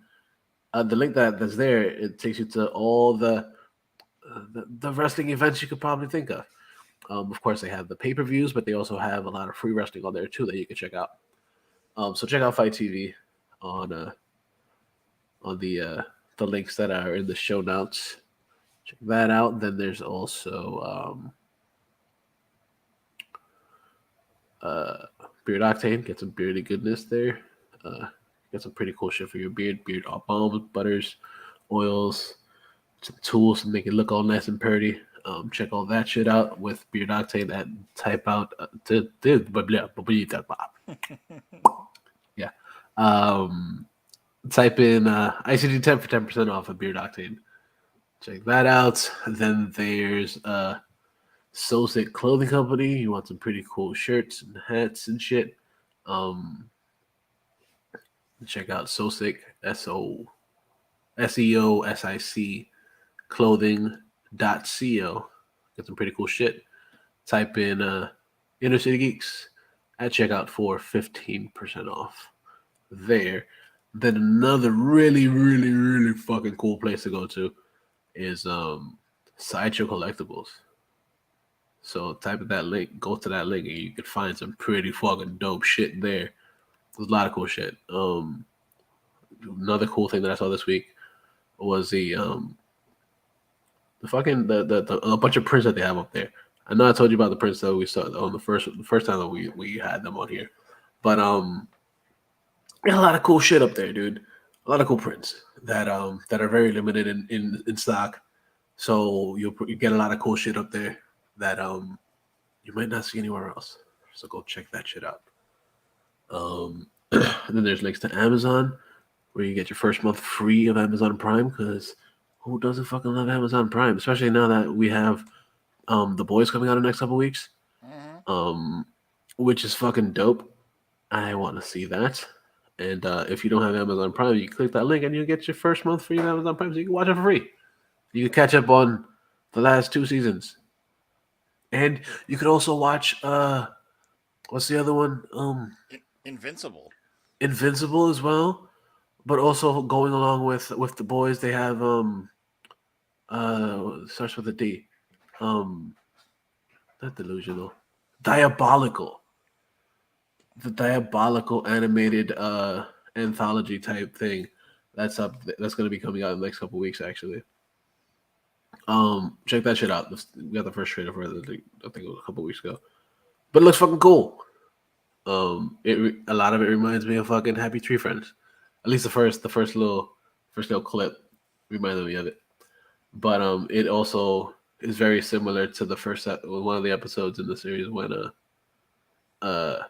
the link that's there. It takes you to all the wrestling events you could probably think of. Of course, they have the pay-per-views, but they also have a lot of free wrestling on there too that you can check out. So check out Fight TV on the links that are in the show notes. Check that out. Then there's also Beard Octane. Get some beardy goodness there. Uh, get some pretty cool shit for your beard. Beard balms, butters, oils, some tools to make it look all nice and pretty. Check all that shit out with Beard Octane and type out yeah. Um, type in ICD 10 for 10% off of Beard Octane. Check that out. Then there's Soul Sick Clothing Company. You want some pretty cool shirts and hats and shit. Check out Soul Sick SEOSIC clothing.co. Get some pretty cool shit. Type in InnerCityGeeks at checkout for 15% off there. Then another really, really, really fucking cool place to go to is Sideshow Collectibles. So type in that link, go to that link, and you can find some pretty fucking dope shit there. There's a lot of cool shit. Another cool thing that I saw this week was the fucking the a bunch of prints that they have up there. I know I told you about the prints that we saw on the first time that we had them on here, but there's a lot of cool shit up there, dude. A lot of cool prints that are very limited in stock. So you get a lot of cool shit up there that you might not see anywhere else. So go check that shit out. And then there's links to Amazon where you get your first month free of Amazon Prime because who doesn't fucking love Amazon Prime? Especially now that we have The Boys coming out in the next couple weeks, which is fucking dope. I want to see that. And if you don't have Amazon Prime, you click that link and you get your first month free of Amazon Prime so you can watch it for free. You can catch up on the last 2 seasons. And you could also watch what's the other one? Invincible. Invincible as well. But also going along with The Boys, they have starts with a D. Not delusional. Diabolical. The Diabolical animated anthology type thing. That's up. That's going to be coming out in the next couple weeks, actually. Check that shit out. We got the first trailer for it. I think it was a couple weeks ago, but it looks fucking cool. A lot of it reminds me of fucking Happy Tree Friends. At least the first little clip reminded me of it. But it also is very similar to the one of the episodes in the series when the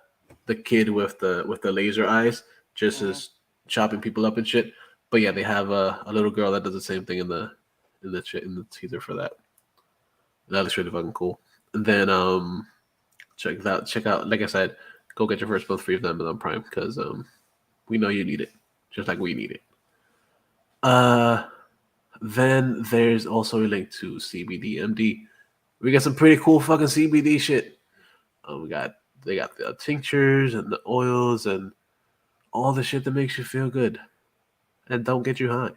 kid with the laser eyes just is chopping people up and shit. But yeah, they have a little girl that does the same thing in the teaser for that. That looks really fucking cool. And then check out. Like I said, go get your first month free of Amazon Prime because we know you need it, just like we need it. Then there's also a link to CBDMD. We got some pretty cool fucking CBD shit. They got the tinctures and the oils and all the shit that makes you feel good and don't get you high.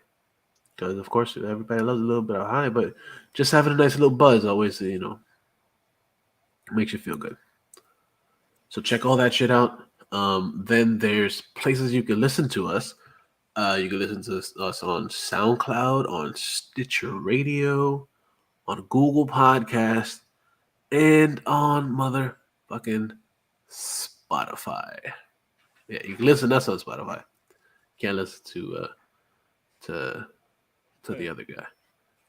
Because of course everybody loves a little bit of high, but just having a nice little buzz always makes you feel good. So check all that shit out. Then there's places you can listen to us. You can listen to us on SoundCloud, on Stitcher Radio, on Google Podcast, and on motherfucking Spotify. Yeah, you can listen to us on Spotify. Can't listen to the other guy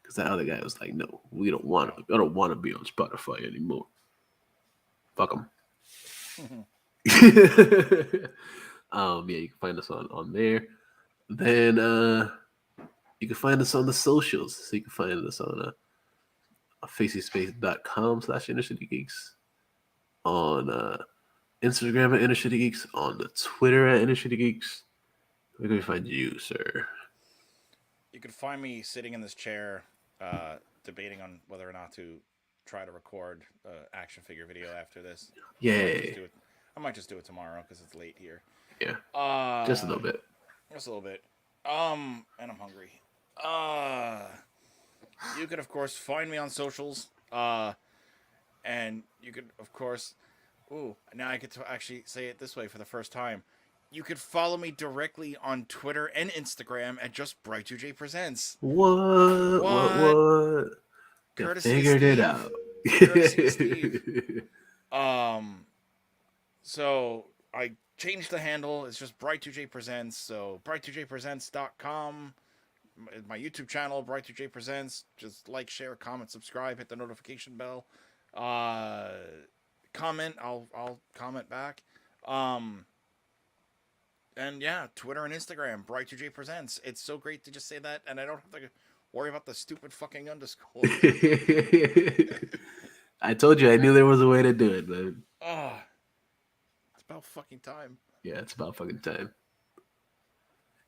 because that other guy was like, "No, we don't want to. I don't want to be on Spotify anymore. Fuck him." Yeah, you can find us on there. Then you can find us on the socials. So you can find us on facyspace.com/InnerCityGeeks, on Instagram at InnerCityGeeks, on the Twitter at InnerCityGeeks. Where can we find you, sir? You can find me sitting in this chair, debating on whether or not to try to record an action figure video after this. Yay. I might just do it tomorrow because it's late here. Yeah. Just a little bit. Just a little bit. And I'm hungry. You could, of course, find me on socials. And you could, of course... Ooh, now I get to actually say it this way for the first time. You could follow me directly on Twitter and Instagram at just Bright2J Presents. What? What? You Courtesy of figured it Steve. out. Courtesy of Steve. Um, so I changed the handle. It's just Bright2J Presents. So bright2jpresents.com. My YouTube channel, Bright2J Presents. Just like, share, comment, subscribe, hit the notification bell. Comment. I'll comment back. And yeah, Twitter and Instagram, Bright2J Presents. It's so great to just say that, and I don't have to worry about the stupid fucking underscore. I told you I knew there was a way to do it, man. Ah, it's about fucking time. Yeah, it's about fucking time.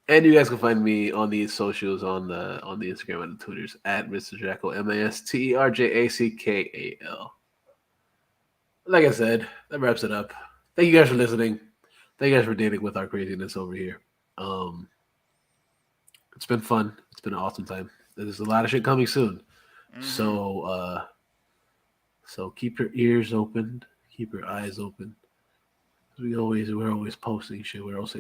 And you guys can find me on the socials on the Instagram and the Twitters at Mr. Jackal, MasterJackal. Like I said, that wraps it up. Thank you guys for listening. Thank you guys for dealing with our craziness over here. It's been fun. It's been an awesome time. There's a lot of shit coming soon. Mhm. So keep your ears open, keep your eyes open. We're always posting shit. We're also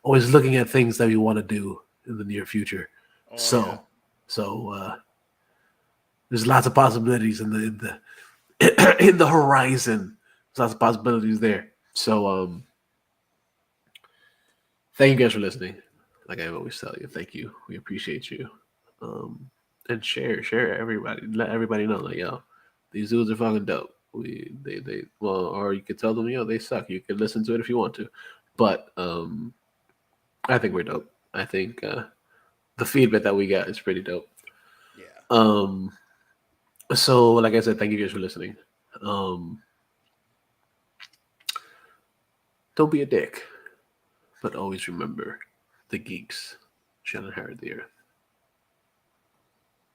always looking at things that we want to do in the near future. Oh, So there's lots of possibilities in the in the horizon. There's lots of possibilities there. So thank you guys for listening. Like I always tell you, thank you. We appreciate you. And share everybody. Let everybody know, like, yo, these dudes are fucking dope. They well, or you could tell them, yo, they suck. You could listen to it if you want to. But I think we're dope. I think the feedback that we got is pretty dope. yeah. So like I said, thank you guys for listening. Don't be a dick, but always remember the geeks shall inherit the earth.